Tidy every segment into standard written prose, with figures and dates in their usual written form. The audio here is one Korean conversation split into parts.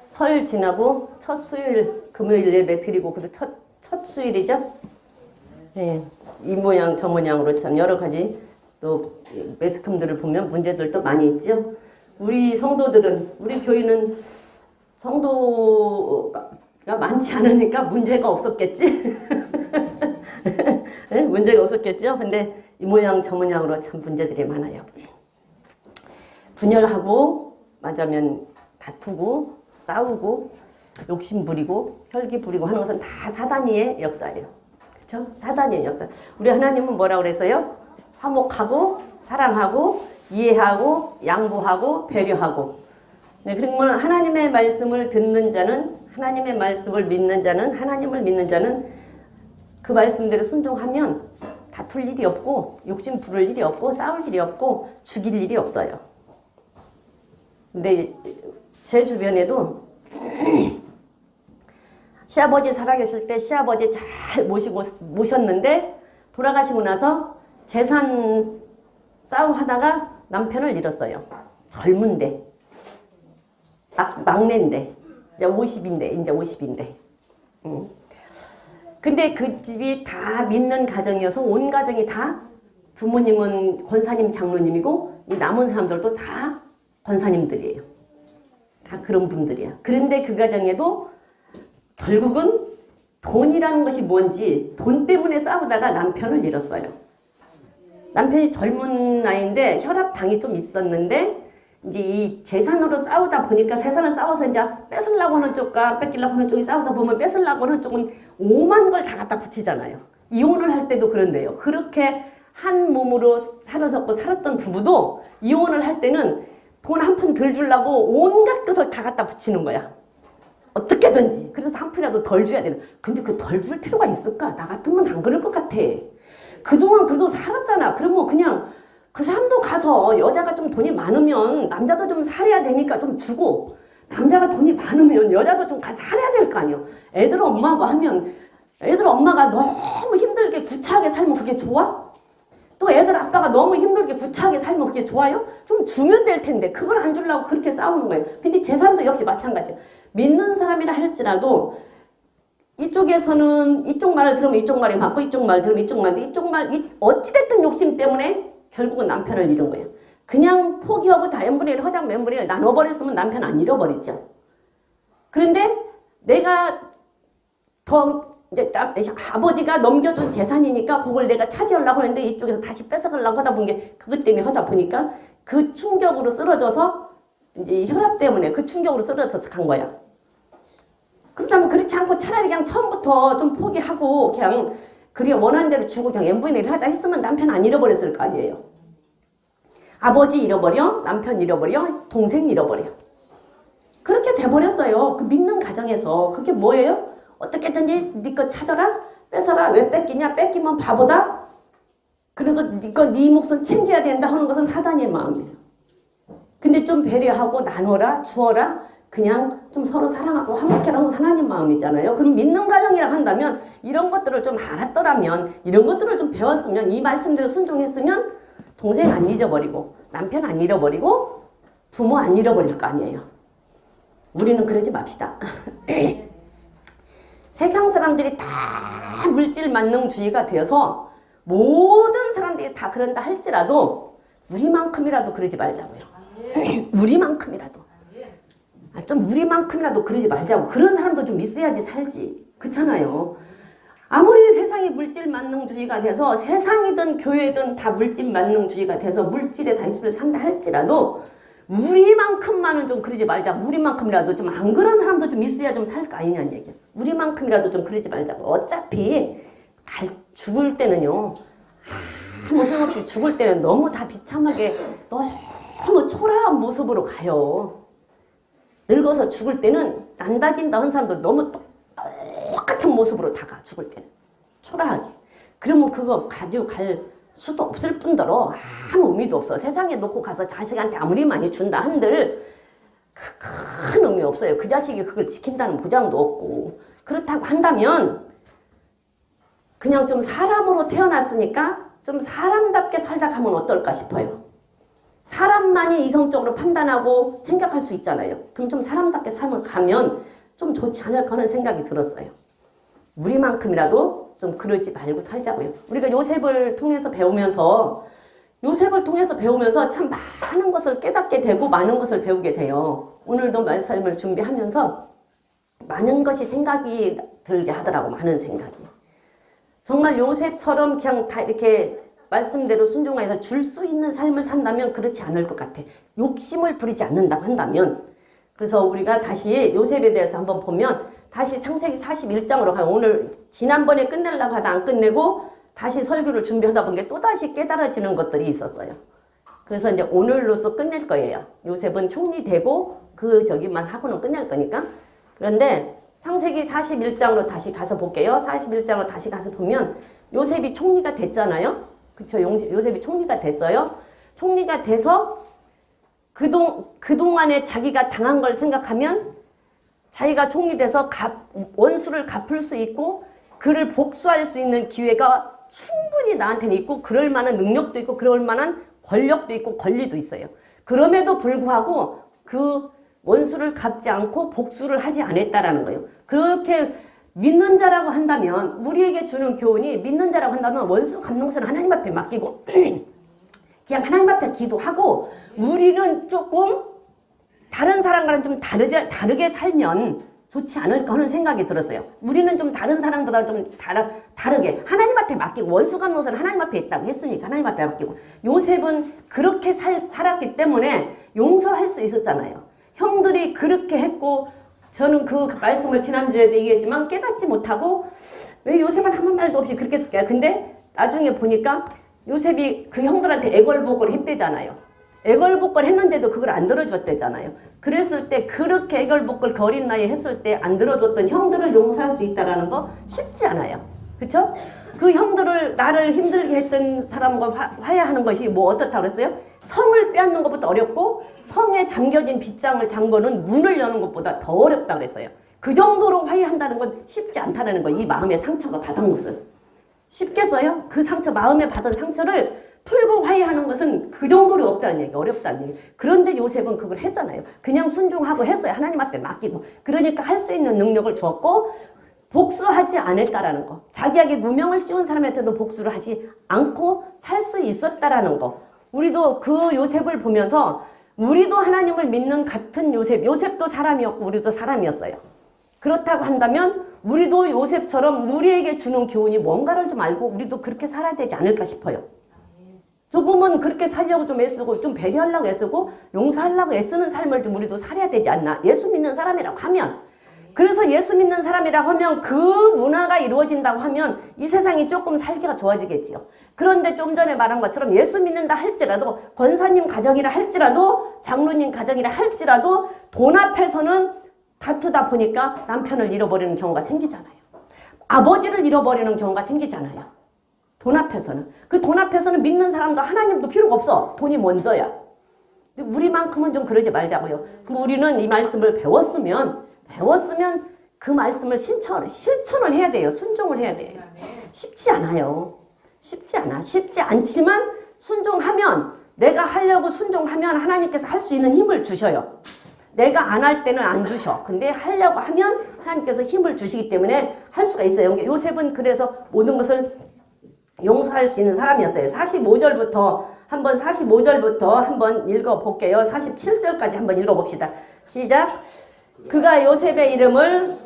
설 지나고 첫 수요일 금요일 예배 드리고 그래도 첫 수요일이죠. 예, 이 모양 저 모양으로 참 여러 가지 또 매스컴들을 보면 문제들도 많이 있죠. 우리 성도들은 우리 교회는 성도가 많지 않으니까 문제가 없었겠지. 네? 문제가 없었겠죠. 근데 이 모양 저 모양으로 참 문제들이 많아요. 분열하고 맞으면 다투고 싸우고 욕심 부리고 혈기 부리고 하는 것은 다 사단의 역사예요. 그렇죠? 사단의 역사. 우리 하나님은 뭐라고 그랬어요? 화목하고 사랑하고 이해하고 양보하고 배려하고. 네, 그러면 하나님의 말씀을 듣는 자는 하나님의 말씀을 믿는 자는 하나님을 믿는 자는 그 말씀대로 순종하면 다툴 일이 없고 욕심 부릴 일이 없고 싸울 일이 없고 죽일 일이 없어요. 근데 제 주변에도 시아버지 살아계실 때 시아버지 잘 모셨는데 돌아가시고 나서 재산 싸움하다가 남편을 잃었어요. 젊은데 막내인데 이제 50인데 근데 그 집이 다 믿는 가정이어서 온 가정이 다 부모님은 권사님 장로님이고 이 남은 사람들도 다 권사님들이에요. 다 그런 분들이야. 그런데 그 가정에도 결국은 돈이라는 것이 뭔지 돈 때문에 싸우다가 남편을 잃었어요. 남편이 젊은 나이인데 혈압당이 좀 있었는데 이제 이 재산으로 싸우다 보니까 세상을 싸워서 이제 뺏으려고 하는 쪽과 뺏기려고 하는 쪽이 싸우다 보면 뺏으려고 하는 쪽은 오만 걸 다 갖다 붙이잖아요. 이혼을 할 때도 그런데요. 그렇게 한 몸으로 살아서 살았던 부부도 이혼을 할 때는 돈 한 푼 덜 주려고 온갖 것을 다 갖다 붙이는 거야. 어떻게든지. 그래서 한 푼이라도 덜 줘야 되는. 근데 그 덜 줄 필요가 있을까? 나 같으면 안 그럴 것 같아. 그동안 그래도 살았잖아. 그러면 그냥 그 사람도 가서 여자가 좀 돈이 많으면 남자도 좀 살아야 되니까 좀 주고 남자가 돈이 많으면 여자도 좀 가서 살아야 될 거 아니에요. 애들 엄마하고 하면 애들 엄마가 너무 힘들게 구차하게 살면 그게 좋아? 또 애들 아빠가 너무 힘들게 구차하게 살면 그게 좋아요? 좀 주면 될 텐데 그걸 안 주려고 그렇게 싸우는 거예요. 근데 재산도 역시 마찬가지예요. 믿는 사람이라 할지라도 이쪽에서는 이쪽 말을 들으면 이쪽 말이 맞고 이쪽 말 들으면 이쪽 말, 어찌됐든 욕심 때문에 결국은 남편을 잃은 거예요. 그냥 포기하고 다 n분의 1 허장 n분의 1 나눠버렸으면 남편 안 잃어버리죠. 그런데 내가 더 이제 아버지가 넘겨준 재산이니까 그걸 내가 차지하려고 하는데 이쪽에서 다시 뺏어가려고 하다 본 게 그것 때문에 하다 보니까 그 충격으로 쓰러져서 이제 혈압 때문에 그 충격으로 쓰러져서 간 거야. 그렇다면 그렇지 않고 차라리 그냥 처음부터 좀 포기하고 그냥 그래 원하는 대로 주고 그냥 n분의 1 하자 했으면 남편 안 잃어버렸을 거 아니에요. 아버지 잃어버려, 남편 잃어버려, 동생 잃어버려. 그렇게 돼버렸어요. 그 믿는 가정에서. 그게 뭐예요? 어떻게든지 네 거 찾아라, 뺏어라. 왜 뺏기냐? 뺏기면 바보다. 그래도 네 몫은 챙겨야 된다 하는 것은 사단의 마음이에요. 근데 좀 배려하고 나눠라, 주어라. 그냥 좀 서로 사랑하고 화목해라는 하나님 마음이잖아요. 그럼 믿는 가정이라 한다면 이런 것들을 좀 알았더라면 이런 것들을 좀 배웠으면 이 말씀대로 순종했으면 동생 안 잊어버리고 남편 안 잃어버리고 부모 안 잃어버릴 거 아니에요. 우리는 그러지 맙시다. 세상 사람들이 다 물질 만능주의가 되어서 모든 사람들이 다 그런다 할지라도 우리만큼이라도 그러지 말자고요. 우리만큼이라도. 좀 우리만큼이라도 그러지 말자고. 그런 사람도 좀 있어야지 살지. 그렇잖아요. 아무리 세상이 물질 만능주의가 돼서 세상이든 교회든 다 물질 만능주의가 돼서 물질에 다 입술 산다 할지라도 우리만큼만은 좀 그러지 말자고. 우리만큼이라도 좀 안 그런 사람도 좀 있어야 좀 살 거 아니냐는 얘기야. 우리만큼이라도 좀 그러지 말자고. 어차피 죽을 때는요. 아무 생각없이 죽을 때는 너무 다 비참하게 너무 초라한 모습으로 가요. 늙어서 죽을 때는 난다긴다 한 사람도 너무 똑같은 모습으로 다가 죽을 때는 초라하게. 그러면 그거 가지고 갈 수도 없을 뿐더러 아무 의미도 없어. 세상에 놓고 가서 자식한테 아무리 많이 준다 한들 큰 의미 없어요. 그 자식이 그걸 지킨다는 보장도 없고. 그렇다고 한다면 그냥 좀 사람으로 태어났으니까 좀 사람답게 살다 가면 어떨까 싶어요. 사람만이 이성적으로 판단하고 생각할 수 있잖아요. 그럼 좀 사람답게 삶을 가면 좀 좋지 않을까 하는 생각이 들었어요. 우리만큼이라도 좀 그러지 말고 살자고요. 우리가 요셉을 통해서 배우면서 참 많은 것을 깨닫게 되고 많은 것을 배우게 돼요. 오늘도 말씀을 준비하면서 많은 것이 생각이 들게 하더라고. 많은 생각이. 정말 요셉처럼 그냥 다 이렇게 말씀대로 순종해서 줄 수 있는 삶을 산다면 그렇지 않을 것 같아. 욕심을 부리지 않는다고 한다면. 그래서 우리가 다시 요셉에 대해서 한번 보면 다시 창세기 41장으로 가요. 오늘 지난번에 끝내려고 하다 안 끝내고 다시 설교를 준비하다 보니까 또다시 깨달아지는 것들이 있었어요. 그래서 이제 오늘로서 끝낼 거예요. 요셉은 총리 되고 저기만 하고는 끝낼 거니까. 그런데 창세기 41장으로 다시 가서 볼게요. 41장으로 다시 가서 보면 요셉이 총리가 됐잖아요. 그쵸? 요셉이 총리가 됐어요. 총리가 돼서 그동안에 자기가 당한 걸 생각하면 자기가 총리돼서 원수를 갚을 수 있고 그를 복수할 수 있는 기회가 충분히 나한테는 있고 그럴 만한 능력도 있고 그럴 만한 권력도 있고 권리도 있어요. 그럼에도 불구하고 그 원수를 갚지 않고 복수를 하지 않았다라는 거예요. 그렇게 믿는 자라고 한다면 우리에게 주는 교훈이 믿는 자라고 한다면 원수 갚는 것은 하나님 앞에 맡기고 그냥 하나님 앞에 기도하고 우리는 조금 다른 사람과는 좀 다르게 살면 좋지 않을까 하는 생각이 들었어요. 우리는 좀 다른 사람보다 좀 다르게 하나님한테 맡기고 원수 갚는 것은 하나님 앞에 있다고 했으니까 하나님 앞에 맡기고 요셉은 그렇게 살았기 때문에 용서할 수 있었잖아요. 형들이 그렇게 했고 저는 그 말씀을 지난주에도 얘기했지만 깨닫지 못하고 왜 요셉은 아무 말도 없이 그렇게 했을까요? 근데 나중에 보니까 요셉이 그 형들한테 애걸복걸 했대잖아요. 애걸복걸 했는데도 그걸 안 들어줬대잖아요. 그랬을 때 그렇게 애걸복걸 그 어린 나이에 했을 때 안 들어줬던 형들을 용서할 수 있다는 거 쉽지 않아요. 그렇죠? 그 형들을 나를 힘들게 했던 사람과 화해하는 것이 뭐 어떻다고 그랬어요? 성을 빼앗는 것보다 어렵고 성에 잠겨진 빗장을 잠그는 문을 여는 것보다 더 어렵다고 그랬어요. 그 정도로 화해한다는 건 쉽지 않다는 거예요. 이 마음의 상처가 받은 것은. 쉽겠어요? 그 상처, 마음에 받은 상처를 풀고 화해하는 것은 그 정도로 없다는 얘기, 어렵다는 얘기. 그런데 요셉은 그걸 했잖아요. 그냥 순종하고 했어요. 하나님 앞에 맡기고. 그러니까 할 수 있는 능력을 주었고 복수하지 않았다라는 거. 자기에게 누명을 씌운 사람한테도 복수를 하지 않고 살 수 있었다라는 거. 우리도 그 요셉을 보면서 우리도 하나님을 믿는 같은 요셉도 사람이었고 우리도 사람이었어요. 그렇다고 한다면 우리도 요셉처럼 우리에게 주는 교훈이 뭔가를 좀 알고 우리도 그렇게 살아야 되지 않을까 싶어요. 조금은 그렇게 살려고 좀 애쓰고 좀 배려하려고 애쓰고 용서하려고 애쓰는 삶을 좀 우리도 살아야 되지 않나. 예수 믿는 사람이라고 하면. 그래서 예수 믿는 사람이라고 하면 그 문화가 이루어진다고 하면 이 세상이 조금 살기가 좋아지겠지요. 그런데 좀 전에 말한 것처럼 예수 믿는다 할지라도 권사님 가정이라 할지라도 장로님 가정이라 할지라도 돈 앞에서는 다투다 보니까 남편을 잃어버리는 경우가 생기잖아요. 아버지를 잃어버리는 경우가 생기잖아요. 돈 앞에서는. 그 돈 앞에서는 믿는 사람도 하나님도 필요가 없어. 돈이 먼저야. 근데 우리만큼은 좀 그러지 말자고요. 그럼 우리는 이 말씀을 배웠으면 그 말씀을 실천을 해야 돼요. 순종을 해야 돼요. 쉽지 않아요. 쉽지 않아. 쉽지 않지만 순종하면 내가 하려고 순종하면 하나님께서 할 수 있는 힘을 주셔요. 내가 안 할 때는 안 주셔. 근데 하려고 하면 하나님께서 힘을 주시기 때문에 할 수가 있어요. 요셉은 그래서 모든 것을 용서할 수 있는 사람이었어요. 45절부터 한번 읽어볼게요. 47절까지 한번 읽어봅시다. 시작. 그가 요셉의 이름을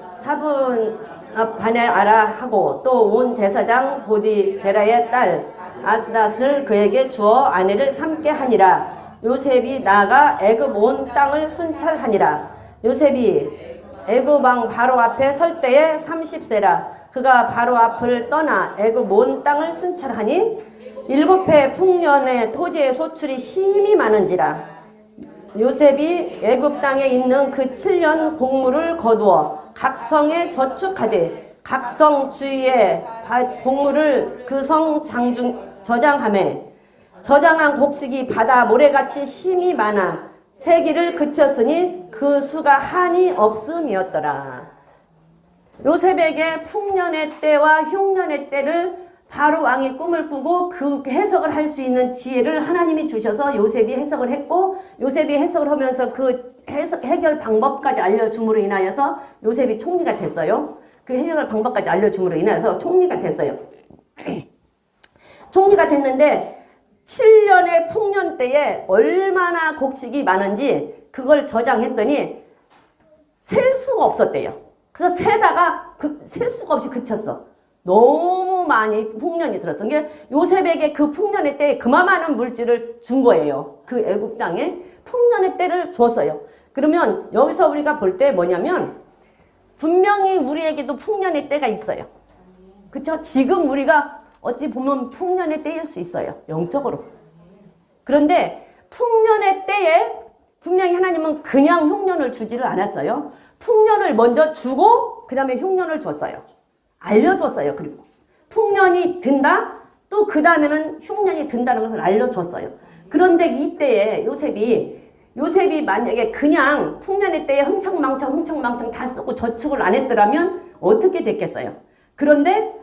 사분하라 하고 또 온 제사장 보디베라의 딸 아스닷을 그에게 주어 아내를 삼게 하니라. 요셉이 나아가 애굽 온 땅을 순찰하니라. 요셉이 애굽 왕 바로 앞에 설 때에 30세라. 그가 바로 앞을 떠나 애굽 온 땅을 순찰하니 7해 풍년의 토지의 소출이 심히 많은지라. 요셉이 애굽 땅에 있는 그 7년 곡물을 거두어 각 성에 저축하되 각 성 주위에 곡물을 그 성 저장하매 저장한 곡식이 바다 모래같이 심히 많아 세기를 그쳤으니 그 수가 한이 없음이었더라. 요셉에게 풍년의 때와 흉년의 때를 바로 왕이 꿈을 꾸고 그 해석을 할 수 있는 지혜를 하나님이 주셔서 요셉이 해석을 했고 요셉이 해석을 하면서 그 해결 방법까지 알려줌으로 인하여서 요셉이 총리가 됐어요. 그 해결 방법까지 알려줌으로 인하여서 총리가 됐어요. 총리가 됐는데 7년의 풍년 때에 얼마나 곡식이 많은지 그걸 저장했더니 셀 수가 없었대요. 그래서 세다가 셀 수가 없이 그쳤어. 너무 많이 풍년이 들었어. 그러니까 요셉에게 그 풍년의 때에 그만한 물질을 준 거예요. 그 애굽 땅에 풍년의 때를 줬어요. 그러면 여기서 우리가 볼 때 뭐냐면 분명히 우리에게도 풍년의 때가 있어요. 그렇죠? 지금 우리가 어찌 보면 풍년의 때일 수 있어요. 영적으로. 그런데 풍년의 때에 분명히 하나님은 그냥 흉년을 주지를 않았어요. 풍년을 먼저 주고 그 다음에 흉년을 줬어요. 알려줬어요. 그리고 풍년이 든다. 또 그 다음에는 흉년이 든다는 것을 알려줬어요. 그런데 이때에 요셉이 만약에 그냥 풍년의 때에 흥청망청 다 쓰고 저축을 안 했더라면 어떻게 됐겠어요? 그런데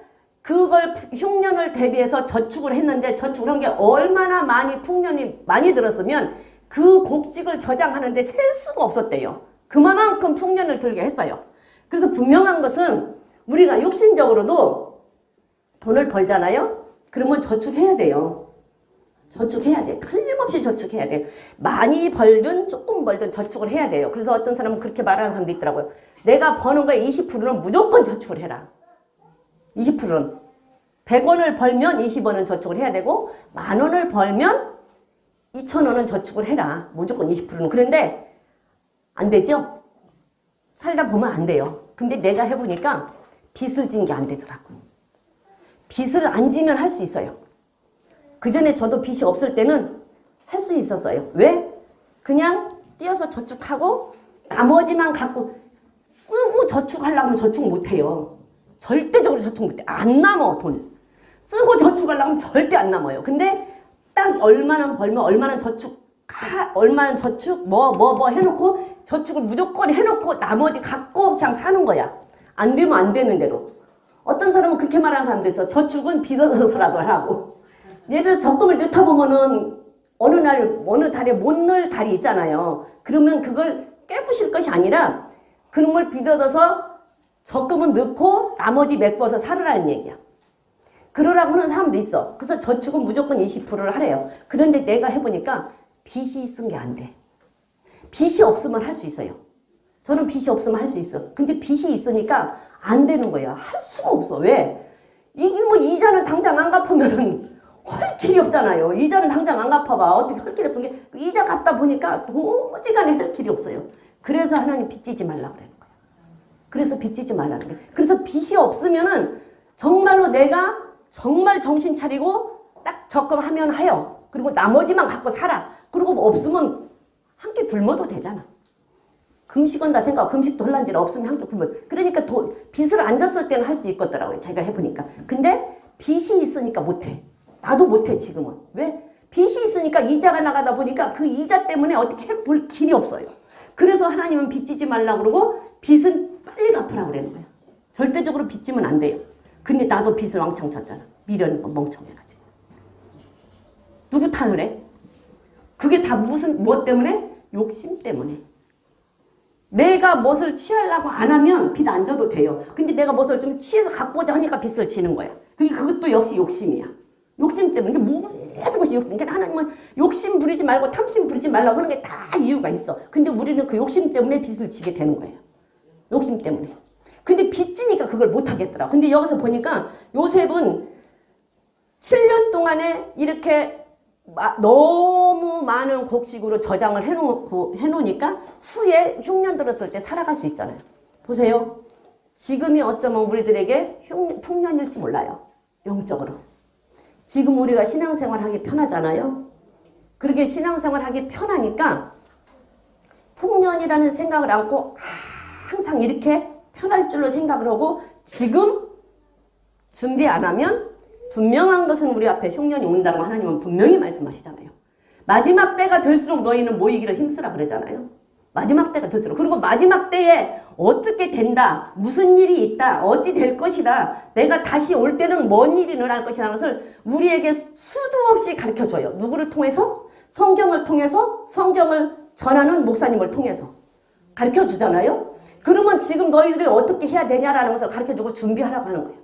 그걸 흉년을 대비해서 저축을 했는데 저축을 한 게 얼마나 많이 풍년이 많이 들었으면 그 곡식을 저장하는데 셀 수가 없었대요. 그만큼 풍년을 들게 했어요. 그래서 분명한 것은 우리가 육신적으로도 돈을 벌잖아요. 그러면 저축해야 돼요. 저축해야 돼. 틀림없이 저축해야 돼. 많이 벌든 조금 벌든 저축을 해야 돼요. 그래서 어떤 사람은 그렇게 말하는 사람도 있더라고요. 내가 버는 거에 20%는 무조건 저축을 해라. 20%는. 100원을 벌면 20원은 저축을 해야 되고 10,000원을 벌면 2,000원은 저축을 해라. 무조건 20%는. 그런데 안 되죠? 살다 보면 안 돼요. 근데 내가 해보니까 빚을 진 게 안 되더라고. 빚을 안 지면 할 수 있어요. 그 전에 저도 빚이 없을 때는 할 수 있었어요. 왜? 그냥 띄어서 저축하고 나머지만 갖고 쓰고 저축하려면 저축 못해요. 절대적으로 저축 못해. 안 남어 돈. 쓰고 저축하려면 절대 안 남아요. 근데 딱 얼마나 벌면 얼마나 저축 뭐 해놓고 저축을 무조건 해놓고 나머지 갖고 그냥 사는 거야. 안 되면 안 되는 대로. 어떤 사람은 그렇게 말하는 사람도 있어. 저축은 빚어서라도 하라고. 예를 들어서 적금을 넣다 보면은 어느 달에 못 넣을 달이 있잖아요. 그러면 그걸 깨부실 것이 아니라 그런 걸 빚어서 적금은 넣고 나머지 메꿔서 살으라는 얘기야. 그러라고 하는 사람도 있어. 그래서 저축은 무조건 20%를 하래요. 그런데 내가 해보니까 빚이 있은 게 안 돼. 빚이 없으면 할 수 있어요. 저는 빚이 없으면 할 수 있어. 근데 빚이 있으니까 안 되는 거야. 할 수가 없어. 왜? 이게 뭐 이자는 당장 안 갚으면은 할 길이 없잖아요. 이자는 당장 안 갚아봐. 어떻게 할 길이 없은 게 이자 갚다 보니까 도무지간에 할 길이 없어요. 그래서 하나님 빚지지 말라 그러는 거야. 그래서 빚지지 말라는 거야. 그래서 빚이 없으면은 정말로 내가 정말 정신 차리고 딱 적금하면 하여. 그리고 나머지만 갖고 살아. 그리고 뭐 없으면 한 끼 굶어도 되잖아. 금식은 다 생각, 금식도 혼란지라 없으면 한 끼 굶어. 그러니까 빚을 안 졌을 때는 할 수 있겠더라고요. 제가 해보니까. 근데 빚이 있으니까 못해. 나도 못해 지금은. 왜? 빚이 있으니까 이자가 나가다 보니까 그 이자 때문에 어떻게 해볼 길이 없어요. 그래서 하나님은 빚지지 말라고 그러고 빚은 빨리 갚으라고 그러는 거야. 절대적으로 빚지면 안 돼요. 근데 나도 빚을 왕창 졌잖아. 미련 멍청해가지고. 누구 탓을 해? 그게 다 무엇 때문에? 욕심 때문에. 내가 무엇을 취하려고 안 하면 빚 안 져도 돼요. 근데 내가 무엇을 좀 취해서 갖고자 하니까 빚을 지는 거야. 그것도 역시 욕심이야. 욕심 때문에. 모든 것이 욕심. 그러니까 하나님은 욕심 부리지 말고 탐심 부리지 말라고 하는 게 다 이유가 있어. 근데 우리는 그 욕심 때문에 빚을 지게 되는 거예요. 욕심 때문에. 근데 빚지니까 그걸 못 하겠더라. 근데 여기서 보니까 요셉은 7년 동안에 이렇게 너무 많은 곡식으로 저장을 해놓으니까 후에 흉년 들었을 때 살아갈 수 있잖아요. 보세요. 지금이 어쩌면 우리들에게 풍년일지 몰라요. 영적으로. 지금 우리가 신앙생활 하기 편하잖아요. 그렇게 신앙생활 하기 편하니까 풍년이라는 생각을 안고 항상 이렇게 편할 줄로 생각을 하고 지금 준비 안 하면 분명한 것은 우리 앞에 흉년이 온다고 하나님은 분명히 말씀하시잖아요. 마지막 때가 될수록 너희는 모이기를 힘쓰라 그러잖아요. 마지막 때가 될수록. 그리고 마지막 때에 어떻게 된다, 무슨 일이 있다, 어찌 될 것이다, 내가 다시 올 때는 뭔 일이 일어날 것이라는 것을 우리에게 수도 없이 가르쳐줘요. 누구를 통해서? 성경을 통해서, 성경을 전하는 목사님을 통해서 가르쳐주잖아요. 그러면 지금 너희들이 어떻게 해야 되냐라는 것을 가르쳐주고 준비하라고 하는 거예요.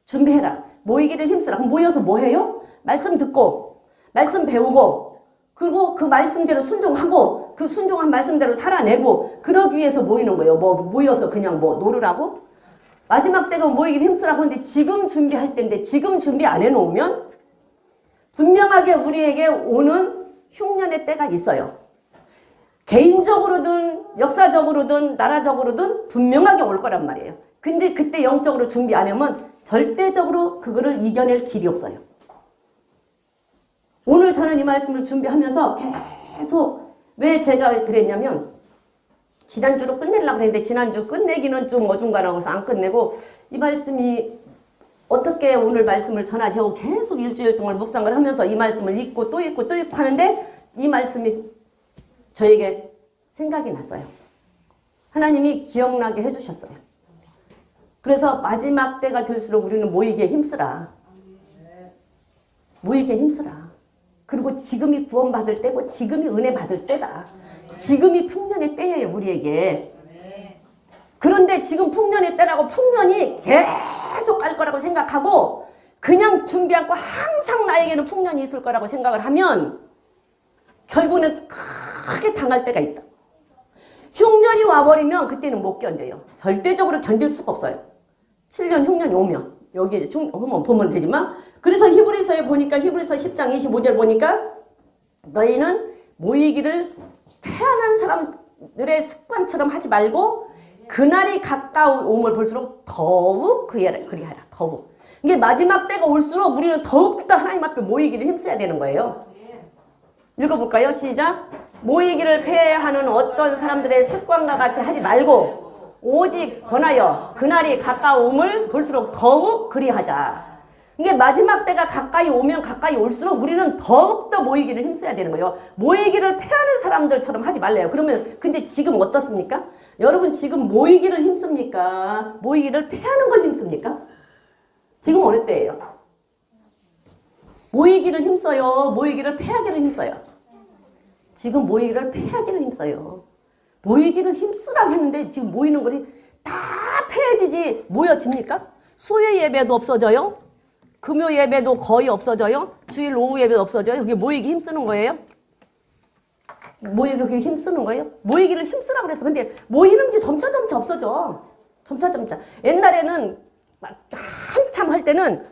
준비해라. 모이기를 힘쓰라. 그럼 모여서 뭐 해요? 말씀 듣고, 말씀 배우고, 그리고 그 말씀대로 순종하고, 그 순종한 말씀대로 살아내고, 그러기 위해서 모이는 거예요. 뭐 모여서 그냥 뭐 놀으라고? 마지막 때가 모이기를 힘쓰라고 하는데 지금 준비할 때인데 지금 준비 안 해놓으면 분명하게 우리에게 오는 흉년의 때가 있어요. 개인적으로든 역사적으로든 나라적으로든 분명하게 올 거란 말이에요. 근데 그때 영적으로 준비 안 하면 절대적으로 그거를 이겨낼 길이 없어요. 오늘 저는 이 말씀을 준비하면서 계속 왜 제가 그랬냐면 지난주로 끝내려고 했는데 지난주 끝내기는 좀 어중간하고 해서 안 끝내고 이 말씀이 어떻게 오늘 말씀을 전하지 하고 계속 일주일 동안 묵상을 하면서 이 말씀을 읽고 또 읽고 또 읽고 하는데 이 말씀이 저에게 생각이 났어요. 하나님이 기억나게 해주셨어요. 그래서 마지막 때가 될수록 우리는 모이기에 힘쓰라. 모이기에 힘쓰라. 그리고 지금이 구원받을 때고 지금이 은혜 받을 때다. 지금이 풍년의 때예요, 우리에게. 그런데 지금 풍년의 때라고 풍년이 계속 갈 거라고 생각하고 그냥 준비 않고 항상 나에게는 풍년이 있을 거라고 생각을 하면 결국은 크게 당할 때가 있다. 흉년이 와버리면 그때는 못 견뎌요. 절대적으로 견딜 수가 없어요. 7년 흉년이 오면 여기 보면 되지만 그래서 히브리서에 보니까 히브리서 10장 25절 보니까 너희는 모이기를 태어난 사람들의 습관처럼 하지 말고 그날이 가까움을 볼수록 더욱 그리하라. 더욱. 이게 마지막 때가 올수록 우리는 더욱더 하나님 앞에 모이기를 힘써야 되는 거예요. 읽어볼까요? 시작. 모이기를 폐하는 어떤 사람들의 습관과 같이 하지 말고 오직 권하여 그날이 가까움을 볼수록 더욱 그리하자. 이게 마지막 때가 가까이 오면 가까이 올수록 우리는 더욱더 모이기를 힘써야 되는 거예요. 모이기를 폐하는 사람들처럼 하지 말래요. 그러면 근데 지금 어떻습니까? 여러분 지금 모이기를 힘씁니까? 모이기를 폐하는 걸 힘씁니까? 지금 어느 때예요? 모이기를 힘써요? 모이기를 폐하기를 힘써요? 지금 모이기를 폐하기를 힘써요. 모이기를 힘쓰라고 했는데 지금 모이는 것이 다 폐해지지 모여집니까? 수요 예배도 없어져요. 금요 예배도 거의 없어져요. 주일 오후 예배도 없어져요. 그게 모이기 힘쓰는 거예요? 모이기 힘쓰는 거예요? 모이기를 힘쓰라고 그랬어. 근데 모이는 게 점차 없어져. 점차. 옛날에는 한참 할 때는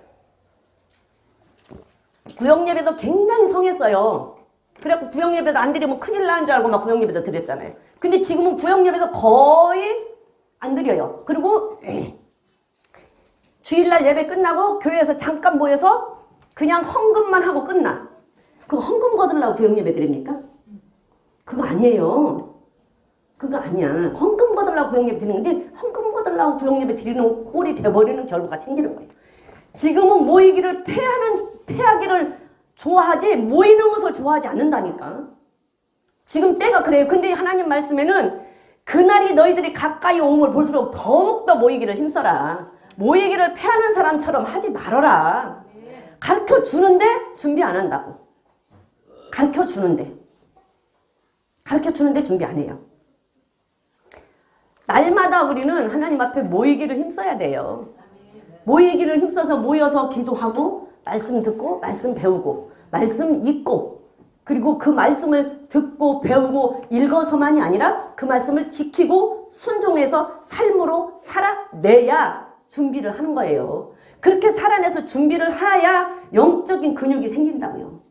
구역 예배도 굉장히 성했어요. 그래갖고 구역 예배도 안 드리면 큰일 나는 줄 알고 막 구역 예배도 드렸잖아요. 근데 지금은 구역 예배도 거의 안 드려요. 그리고 주일날 예배 끝나고 교회에서 잠깐 모여서 그냥 헌금만 하고 끝나. 그거 헌금 거들라고 구역 예배 드립니까? 그거 아니에요. 그거 아니야. 헌금 거들라고 구역 예배 드리는 건데 헌금 거들라고 구역 예배 드리는 꼴이 돼버리는 결과가 생기는 거예요. 지금은 모이기를 폐하기를 좋아하지 모이는 것을 좋아하지 않는다니까. 지금 때가 그래요. 근데 하나님 말씀에는 그날이 너희들이 가까이 오음을 볼수록 더욱더 모이기를 힘써라. 모이기를 폐하는 사람처럼 하지 말아라. 가르쳐주는데 준비 안 한다고. 가르쳐주는데 준비 안 해요. 날마다 우리는 하나님 앞에 모이기를 힘써야 돼요. 모이기를 힘써서 모여서 기도하고 말씀 듣고 말씀 배우고 말씀 읽고 그리고 그 말씀을 듣고 배우고 읽어서만이 아니라 그 말씀을 지키고 순종해서 삶으로 살아내야 준비를 하는 거예요. 그렇게 살아내서 준비를 해야 영적인 근육이 생긴다고요.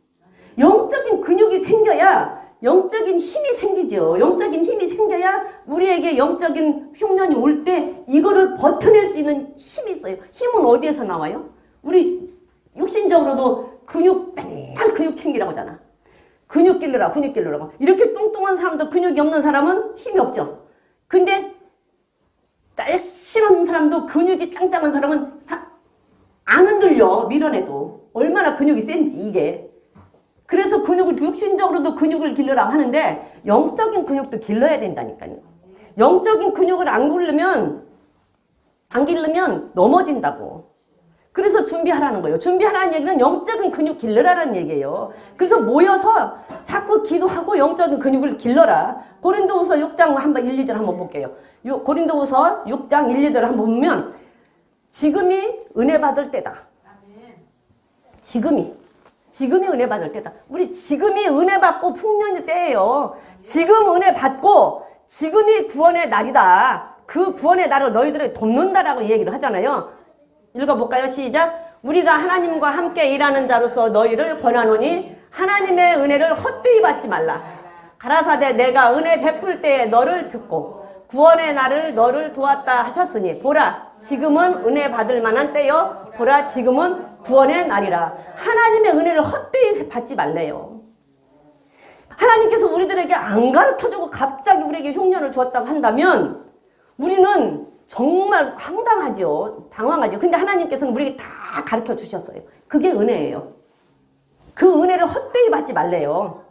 영적인 근육이 생겨야 영적인 힘이 생기죠. 영적인 힘이 생겨야 우리에게 영적인 흉년이 올 때 이거를 버텨낼 수 있는 힘이 있어요. 힘은 어디에서 나와요? 우리 육신적으로도 맨날 근육 챙기라고 하잖아. 근육 길러라고. 이렇게 뚱뚱한 사람도 근육이 없는 사람은 힘이 없죠. 근데 날씬한 사람도 근육이 짱짱한 사람은 안 흔들려. 밀어내도. 얼마나 근육이 센지 이게. 그래서 근육을 육신적으로도 근육을 길러라 하는데 영적인 근육도 길러야 된다니까요. 영적인 근육을 안 기르면 넘어진다고. 그래서 준비하라는 거예요. 준비하라는 얘기는 영적인 근육 길러라는 얘기예요. 그래서 모여서 자꾸 기도하고 영적인 근육을 길러라. 고린도후서 6장 한번 1, 2절 한번 볼게요. 고린도후서 6장 1, 2절 한번 보면 지금이 은혜 받을 때다. 지금이 은혜 받을 때다. 우리 지금이 은혜 받고 풍년일 때예요. 지금 은혜 받고 지금이 구원의 날이다. 그 구원의 날을 너희들을 돕는다라고 얘기를 하잖아요. 읽어볼까요? 시작. 우리가 하나님과 함께 일하는 자로서 너희를 권하노니 하나님의 은혜를 헛되이 받지 말라. 가라사대 내가 은혜 베풀 때에 너를 듣고 구원의 날을 너를 도왔다 하셨으니 보라 지금은 은혜 받을 만한 때요. 보라 지금은 구원의 날이라. 하나님의 은혜를 헛되이 받지 말래요. 하나님께서 우리들에게 안 가르쳐주고 갑자기 우리에게 흉년을 주었다고 한다면 우리는 정말 황당하죠. 당황하죠. 근데 하나님께서는 우리에게 다 가르쳐 주셨어요. 그게 은혜예요. 그 은혜를 헛되이 받지 말래요.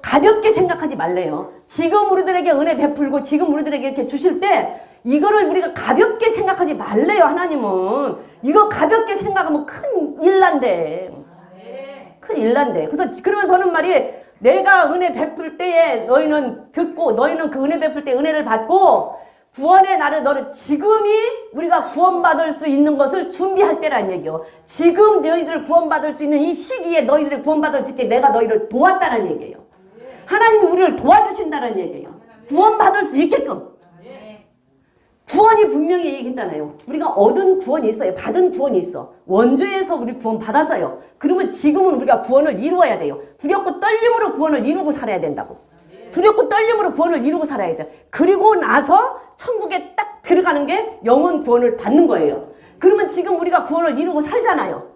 가볍게 생각하지 말래요. 지금 우리들에게 은혜 베풀고 지금 우리들에게 이렇게 주실 때 이거를 우리가 가볍게 생각하지 말래요. 하나님은. 이거 가볍게 생각하면 큰 일 난대. 큰 일 난대. 그러면서 하는 말이 내가 은혜 베풀 때에 너희는 듣고 너희는 그 은혜 베풀 때 은혜를 받고 구원의 날을 너를 지금이 우리가 구원받을 수 있는 것을 준비할 때라는 얘기요. 지금 너희들 구원받을 수 있는 이 시기에 너희들이 구원받을 수 있게 내가 너희를 도왔다는 얘기예요. 하나님이 우리를 도와주신다는 얘기예요. 구원받을 수 있게끔. 구원이 분명히 얘기했잖아요. 우리가 얻은 구원이 있어요. 받은 구원이 있어. 원죄에서 우리 구원 받았어요. 그러면 지금은 우리가 구원을 이루어야 돼요. 두렵고 떨림으로 구원을 이루고 살아야 된다고. 두렵고 떨림으로 구원을 이루고 살아야 돼요. 그리고 나서 천국에 딱 들어가는 게 영원 구원을 받는 거예요. 그러면 지금 우리가 구원을 이루고 살잖아요.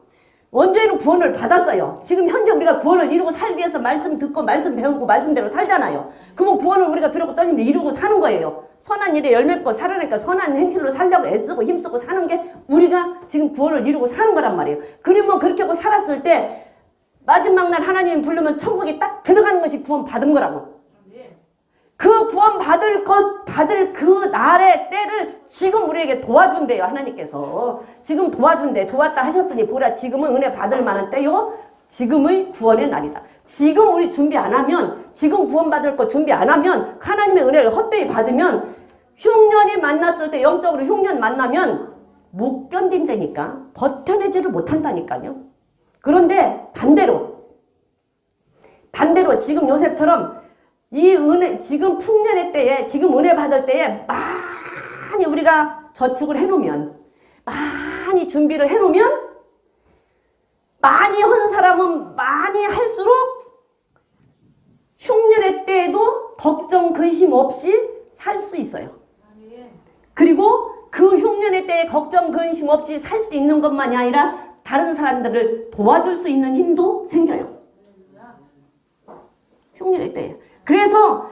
원죄는 구원을 받았어요. 지금 현재 우리가 구원을 이루고 살기 위해서 말씀 듣고 말씀 배우고 말씀대로 살잖아요. 그러면 구원을 우리가 두렵고 떨림으로 이루고 사는 거예요. 선한 일에 열매맺고 살아내니까 선한 행실로 살려고 애쓰고 힘쓰고 사는 게 우리가 지금 구원을 이루고 사는 거란 말이에요. 그러면 그렇게 하고 살았을 때 마지막 날 하나님이 부르면 천국에 딱 들어가는 것이 구원 받은 거라고. 그 구원 받을 그 날의 때를 지금 우리에게 도와준대요. 하나님께서. 지금 도와준대. 도왔다 하셨으니 보라 지금은 은혜 받을 만한 때요. 지금의 구원의 날이다. 지금 우리 준비 안 하면 지금 구원 받을 거 준비 안 하면 하나님의 은혜를 헛되이 받으면 흉년이 만났을 때 영적으로 흉년 만나면 못 견딘다니까. 버텨내지를 못한다니까요. 그런데 반대로 지금 요셉처럼 이 은혜, 지금 풍년의 때에, 지금 은혜 받을 때에 많이 우리가 저축을 해놓으면, 많이 준비를 해놓으면, 많이 한 사람은 많이 할수록 흉년의 때에도 걱정, 근심 없이 살 수 있어요. 그리고 그 흉년의 때에 걱정, 근심 없이 살 수 있는 것만이 아니라 다른 사람들을 도와줄 수 있는 힘도 생겨요. 흉년의 때에. 그래서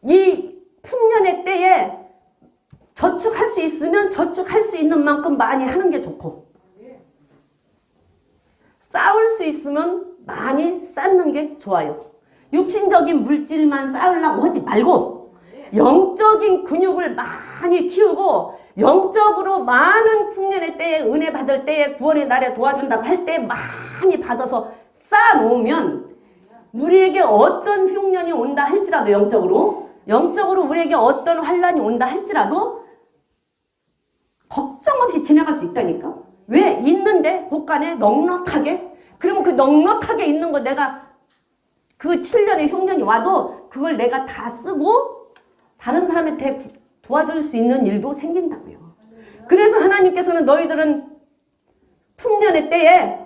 이 풍년의 때에 저축할 수 있으면 저축할 수 있는 만큼 많이 하는 게 좋고 쌓을 수 있으면 많이 쌓는 게 좋아요. 육신적인 물질만 쌓으려고 하지 말고 영적인 근육을 많이 키우고 영적으로 많은 풍년의 때에 은혜 받을 때에 구원의 날에 도와준다고 할 때 많이 받아서 쌓아놓으면 우리에게 어떤 흉년이 온다 할지라도 영적으로 우리에게 어떤 환란이 온다 할지라도 걱정 없이 지나갈 수 있다니까. 왜? 있는데 곳간에 넉넉하게. 그러면 그 넉넉하게 있는 거 내가 그 7년의 흉년이 와도 그걸 내가 다 쓰고 다른 사람한테 도와줄 수 있는 일도 생긴다고요. 그래서 하나님께서는 너희들은 풍년의 때에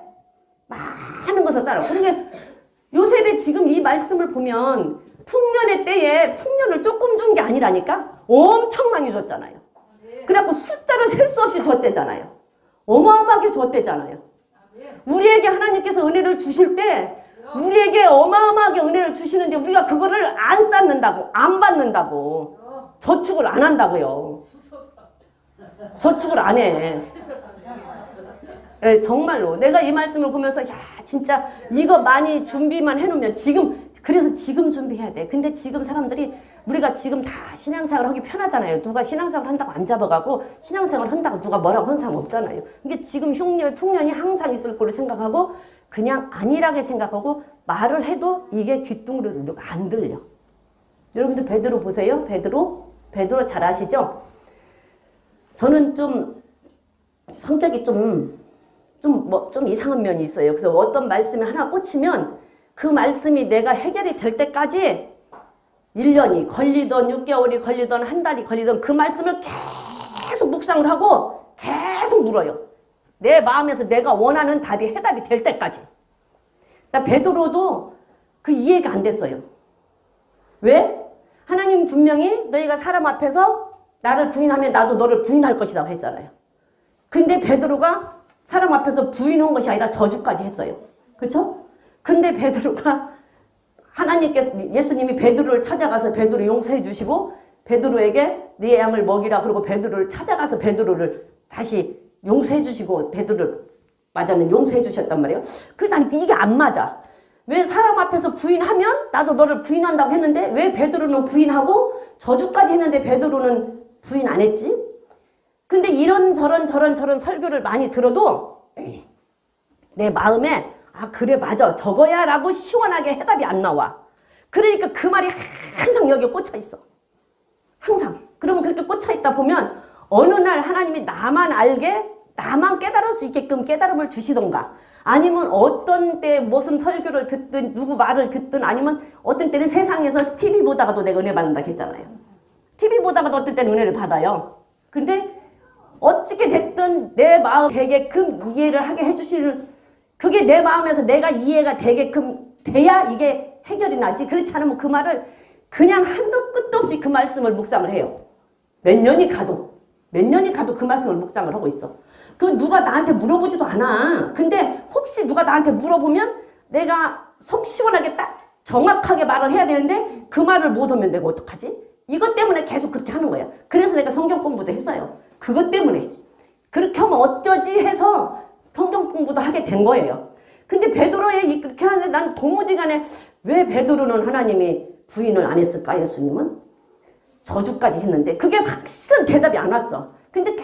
많은 것을 쌓아. 그러니까 요셉의 지금 이 말씀을 보면 풍년의 때에 풍년을 조금 준 게 아니라니까 엄청 많이 줬잖아요. 그래갖고 숫자를 셀 수 없이 줬대잖아요. 어마어마하게 줬대잖아요. 우리에게 하나님께서 은혜를 주실 때 우리에게 어마어마하게 은혜를 주시는데 우리가 그거를 안 쌓는다고, 안 받는다고, 저축을 안 한다고요. 저축을 안 해. 예, 정말로 내가 이 말씀을 보면서 야 진짜 이거 많이 준비만 해놓으면 지금 그래서 지금 준비해야 돼. 근데 지금 사람들이 우리가 지금 다 신앙생활 하기 편하잖아요. 누가 신앙생활 한다고 안 잡아가고 신앙생활 한다고 누가 뭐라고 하는 사람 없잖아요. 이게 지금 흉년 풍년이 항상 있을 거로 생각하고 그냥 안일하게 생각하고 말을 해도 이게 귓등으로 안 들려. 여러분들 베드로 보세요. 베드로 잘 아시죠? 저는 좀 성격이 좀 이상한 면이 있어요. 그래서 어떤 말씀이 하나 꽂히면 그 말씀이 내가 해결이 될 때까지 1년이 걸리던 6개월이 걸리던 한 달이 걸리던 그 말씀을 계속 묵상을 하고 계속 물어요. 내 마음에서 내가 원하는 답이 해답이 될 때까지. 베드로도 그 이해가 안 됐어요. 왜? 하나님 분명히 너희가 사람 앞에서 나를 부인하면 나도 너를 부인할 것이라고 했잖아요. 근데 베드로가 사람 앞에서 부인한 것이 아니라 저주까지 했어요. 그렇죠? 근데 베드로가 하나님께서 예수님이 베드로를 찾아가서 베드로 용서해 주시고 베드로에게 네 양을 먹이라 그러고 베드로를 찾아가서 베드로를 다시 용서해 주시고 베드로를 맞아면 용서해 주셨단 말이에요. 난 이게 안 맞아. 왜 사람 앞에서 부인하면 나도 너를 부인한다고 했는데 왜 베드로는 부인하고 저주까지 했는데 베드로는 부인 안 했지? 근데 이런저런 설교를 많이 들어도 내 마음에 아 그래 맞아 저거야 라고 시원하게 해답이 안 나와. 그러니까 그 말이 항상 여기에 꽂혀 있어. 항상. 그러면 그렇게 꽂혀 있다 보면 어느 날 하나님이 나만 알게 나만 깨달을 수 있게끔 깨달음을 주시던가 아니면 어떤 때 무슨 설교를 듣든 누구 말을 듣든 아니면 어떤 때는 세상에서 TV 보다가도 내가 은혜 받는다 했잖아요. TV 보다가도 어떤 때는 은혜를 받아요. 근데 어떻게 됐든 내 마음 되게끔 이해를 하게 해주시는 그게 내 마음에서 내가 이해가 되게끔 돼야 이게 해결이 나지. 그렇지 않으면 그 말을 그냥 한도 끝도 없이 그 말씀을 묵상을 해요. 몇 년이 가도 그 말씀을 묵상을 하고 있어. 그 누가 나한테 물어보지도 않아. 근데 혹시 누가 나한테 물어보면 내가 속 시원하게 딱 정확하게 말을 해야 되는데 그 말을 못 하면 내가 어떡하지? 이것 때문에 계속 그렇게 하는 거야. 그래서 내가 성경 공부도 했어요. 그것 때문에. 그렇게 하면 어쩌지 해서 성경 공부도 하게 된 거예요. 근데 베드로의 그렇게 하는데 난 도무지 간에 왜 베드로는 하나님이 부인을 안 했을까? 예수님은? 저주까지 했는데 그게 확실한 대답이 안 왔어. 근데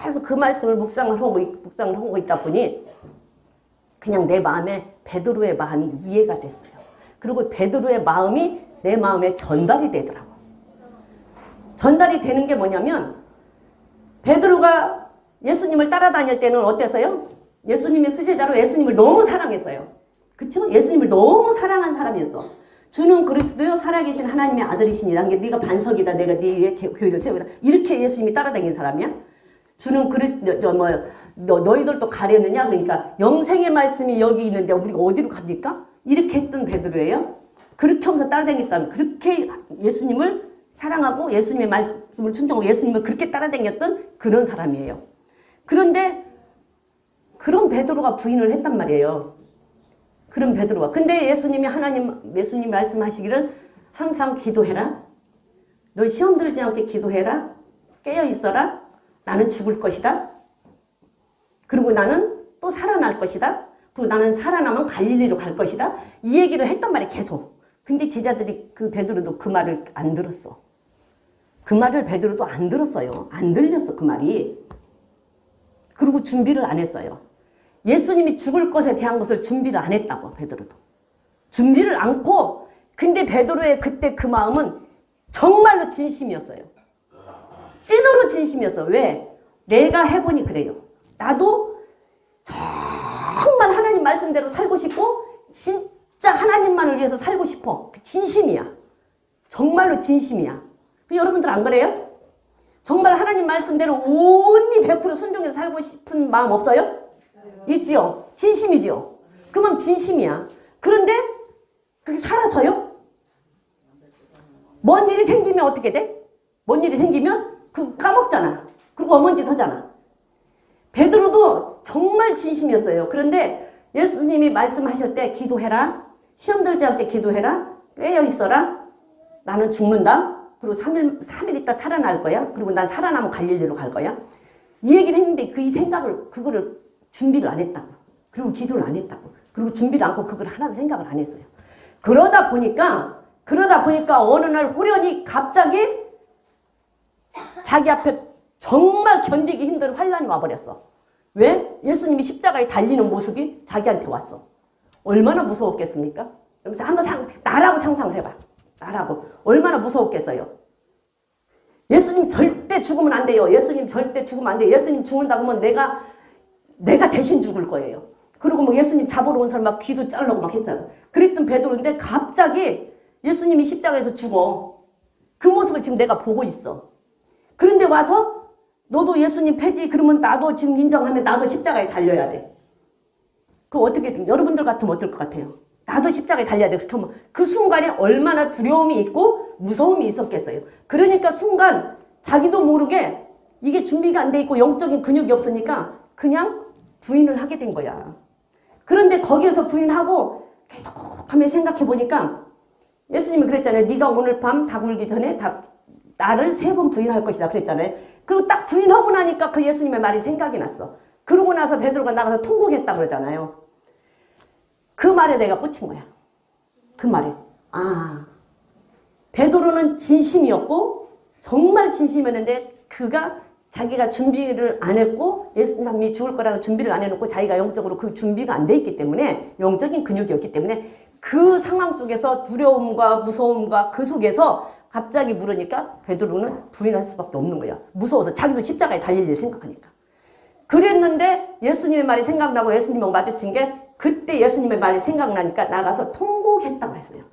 계속 그 말씀을 묵상을 하고 있다 보니 그냥 내 마음에 베드로의 마음이 이해가 됐어요. 그리고 베드로의 마음이 내 마음에 전달이 되더라고. 전달이 되는 게 뭐냐면 베드로가 예수님을 따라다닐 때는 어땠어요? 예수님의 수제자로 예수님을 너무 사랑했어요. 그쵸? 예수님을 너무 사랑한 사람이었어. 주는 그리스도요 살아계신 하나님의 아들이시니라. 네가 반석이다. 내가 네 위에 교회를 세우리라. 이렇게 예수님이 따라다닌 사람이야. 주는 그리스도 너희들도 가려느냐? 그러니까 영생의 말씀이 여기 있는데 우리가 어디로 갑니까? 이렇게 했던 베드로예요. 그렇게 하면서 따라다녔다면 그렇게 예수님을 사랑하고 예수님의 말씀을 순종하고 예수님을 그렇게 따라다녔던 그런 사람이에요. 그런데 그런 베드로가 부인을 했단 말이에요. 그런 베드로가. 근데 예수님이 말씀하시기를 항상 기도해라. 너 시험 들지 않게 기도해라. 깨어 있어라. 나는 죽을 것이다. 그리고 나는 또 살아날 것이다. 그리고 나는 살아나면 갈릴리로 갈 것이다. 이 얘기를 했단 말이에요. 계속. 근데 제자들이 그 베드로도 그 말을 안 들었어. 그 말을 베드로도 안 들었어요. 안 들렸어 그 말이. 그리고 준비를 안 했어요. 예수님이 죽을 것에 대한 것을 준비를 안 했다고 베드로도. 준비를 않고 근데 베드로의 그때 그 마음은 정말로 진심이었어요. 찐으로 진심이었어. 왜? 내가 해보니 그래요. 나도 정말 하나님 말씀대로 살고 싶고 진짜 하나님만을 위해서 살고 싶어. 진심이야. 정말로 진심이야. 여러분들 안 그래요? 정말 하나님 말씀대로 온리 100% 순종해서 살고 싶은 마음 없어요? 있지요. 진심이지요. 그 마음 진심이야. 그런데 그게 사라져요? 뭔 일이 생기면 어떻게 돼? 뭔 일이 생기면 그거 까먹잖아. 그리고 어머니 하잖아. 베드로도 정말 진심이었어요. 그런데 예수님이 말씀하실 때 기도해라. 시험 들지 않게 기도해라. 깨어 있어라. 나는 죽는다. 그리고 3일 있다 살아날 거야. 그리고 난 살아나면 갈릴리로 갈 거야. 이 얘기를 했는데 그 생각을 그거를 준비를 안 했다고. 그리고 기도를 안 했다고. 그리고 준비를 않고 그걸 하나도 생각을 안 했어요. 그러다 보니까 어느 날 호련히 갑자기 자기 앞에 정말 견디기 힘든 환란이 와버렸어. 왜? 예수님이 십자가에 달리는 모습이 자기한테 왔어. 얼마나 무서웠겠습니까? 그래서 한번 나라고 상상을 해봐. 나라고. 얼마나 무서웠겠어요. 예수님 절대 죽으면 안 돼요. 예수님 절대 죽으면 안 돼요. 예수님 죽는다고 하면 내가 대신 죽을 거예요. 그리고 뭐 예수님 잡으러 온 사람 막 귀도 자르고 막 했잖아. 그랬던 베드로인데 갑자기 예수님이 십자가에서 죽어. 그 모습을 지금 내가 보고 있어. 그런데 와서 너도 예수님 패지? 그러면 나도 지금 인정하면 나도 십자가에 달려야 돼. 그 어떻게, 여러분들 같으면 어떨 것 같아요? 나도 십자가에 달려야 돼. 그렇게 하면 그 순간에 얼마나 두려움이 있고 무서움이 있었겠어요. 그러니까 순간 자기도 모르게 이게 준비가 안 돼 있고 영적인 근육이 없으니까 그냥 부인을 하게 된 거야. 그런데 거기에서 부인하고 계속 하면 생각해 보니까 예수님이 그랬잖아요. 네가 오늘 밤 닭 울기 전에 나를 3번 부인할 것이다 그랬잖아요. 그리고 딱 부인하고 나니까 그 예수님의 말이 생각이 났어. 그러고 나서 베드로가 나가서 통곡했다 그러잖아요. 그 말에 내가 꽂힌 거야. 그 말에. 베드로는 진심이었고 정말 진심이었는데 그가 자기가 준비를 안 했고 예수님이 죽을 거라는 준비를 안 해놓고 자기가 영적으로 그 준비가 안 돼 있기 때문에 영적인 근육이었기 때문에 그 상황 속에서 두려움과 무서움과 그 속에서 갑자기 물으니까 베드로는 부인할 수밖에 없는 거야. 무서워서 자기도 십자가에 달릴 일 생각하니까. 그랬는데 예수님의 말이 생각나고 예수님하고 마주친 게 그때 예수님의 말이 생각나니까 나가서 통곡했다고 했어요.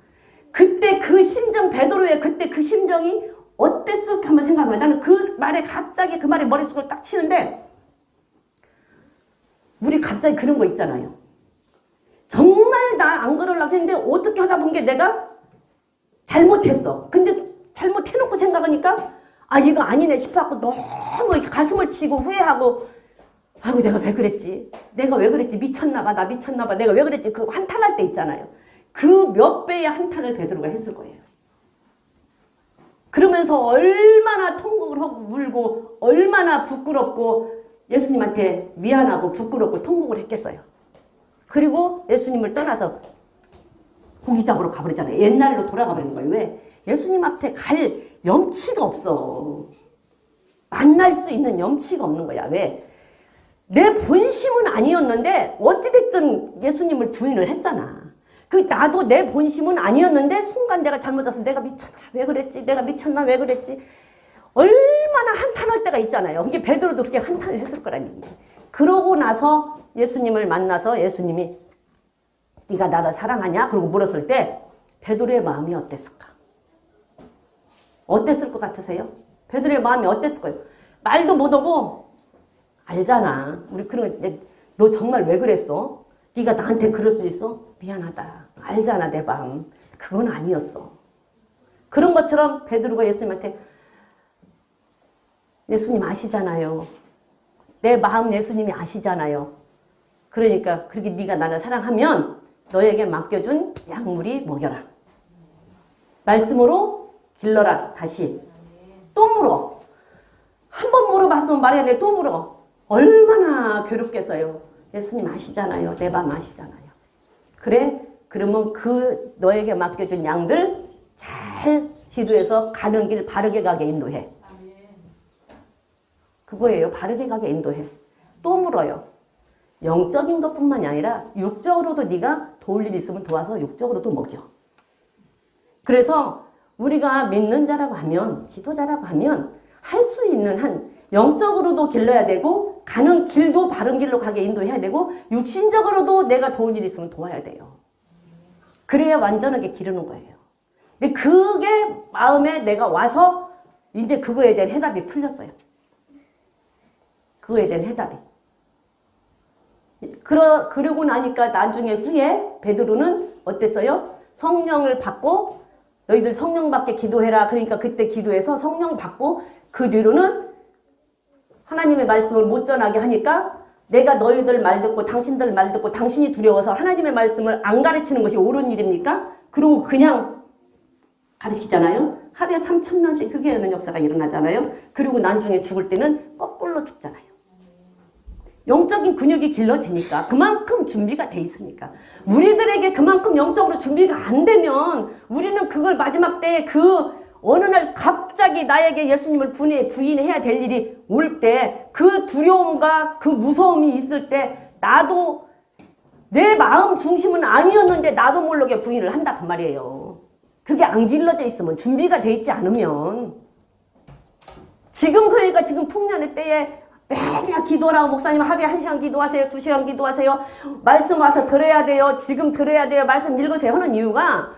그때 그 심정, 베드로의 그때 그 심정이 어땠을까 한번 생각해봐요. 나는 그 말에 갑자기 그 말에 머릿속을 딱 치는데 우리 갑자기 그런 거 있잖아요. 정말 나 안 그러려고 했는데 어떻게 하다 본 게 내가 잘못했어. 근데 잘못해놓고 생각하니까 이거 아니네 싶어갖고 너무 가슴을 치고 후회하고 아이고 내가 왜 그랬지? 내가 왜 그랬지? 미쳤나봐. 나 미쳤나봐. 내가 왜 그랬지? 그 한탄할 때 있잖아요. 그 몇 배의 한탄을 베드로가 했을 거예요. 그러면서 얼마나 통곡을 하고 울고 얼마나 부끄럽고 예수님한테 미안하고 부끄럽고 통곡을 했겠어요. 그리고 예수님을 떠나서 고기 잡으러 가버렸잖아요. 옛날로 돌아가 버리는 거예요. 왜? 예수님 앞에 갈 염치가 없어. 만날 수 있는 염치가 없는 거야. 왜? 내 본심은 아니었는데 어찌됐든 예수님을 부인을 했잖아. 나도 내 본심은 아니었는데 순간 내가 잘못해서 내가 미쳤나 왜 그랬지? 내가 미쳤나 왜 그랬지? 얼마나 한탄할 때가 있잖아요. 그게 베드로도 그렇게 한탄을 했을 거란 얘기지. 그러고 나서 예수님을 만나서 예수님이 네가 나를 사랑하냐? 그러고 물었을 때 베드로의 마음이 어땠을까? 어땠을 것 같으세요? 베드로의 마음이 어땠을 거예요? 말도 못하고 알잖아. 우리 너 정말 왜 그랬어? 네가 나한테 그럴 수 있어? 미안하다. 알잖아 내 마음. 그건 아니었어. 그런 것처럼 베드로가 예수님한테 예수님 아시잖아요. 내 마음 예수님이 아시잖아요. 그러니까 그렇게 네가 나를 사랑하면 너에게 맡겨준 약물이 먹여라. 말씀으로 길러라. 다시. 또 물어. 한 번 물어봤으면 말해야 돼. 또 물어. 얼마나 괴롭겠어요. 예수님 아시잖아요. 내 마음 아시잖아요. 그래? 그러면 그 너에게 맡겨준 양들 잘 지도해서 가는 길 바르게 가게 인도해. 그거예요. 바르게 가게 인도해. 또 물어요. 영적인 것뿐만이 아니라 육적으로도 네가 도울 일 있으면 도와서 육적으로도 먹여. 그래서 우리가 믿는 자라고 하면 지도자라고 하면 할 수 있는 한 영적으로도 길러야 되고 가는 길도 바른 길로 가게 인도해야 되고 육신적으로도 내가 도울 일 있으면 도와야 돼요. 그래야 완전하게 기르는 거예요. 근데 그게 마음에 내가 와서 이제 그거에 대한 해답이 풀렸어요. 그거에 대한 해답이. 그러고 나니까 나중에 후에 베드로는 어땠어요? 성령을 받고 너희들 성령 받게 기도해라. 그러니까 그때 기도해서 성령 받고 그 뒤로는 하나님의 말씀을 못 전하게 하니까 내가 너희들 말 듣고 당신들 말 듣고 당신이 두려워서 하나님의 말씀을 안 가르치는 것이 옳은 일입니까? 그러고 그냥 가르치잖아요. 하루에 3,000명씩 회개하는 역사가 일어나잖아요. 그리고 나중에 죽을 때는 거꾸로 죽잖아요. 영적인 근육이 길러지니까 그만큼 준비가 돼 있으니까 우리들에게 그만큼 영적으로 준비가 안 되면 우리는 그걸 마지막 때에 그 어느 날 갑자기 나에게 예수님을 부인해야 될 일이 올 때 그 두려움과 그 무서움이 있을 때 나도 내 마음 중심은 아니었는데 나도 모르게 부인을 한다 그 말이에요. 그게 안 길러져 있으면 준비가 돼 있지 않으면 지금 그러니까 지금 풍년의 때에 맨날 기도하라고 목사님 하루에 1시간 기도하세요. 2시간 기도하세요. 말씀 와서 들어야 돼요. 지금 들어야 돼요. 말씀 읽으세요 하는 이유가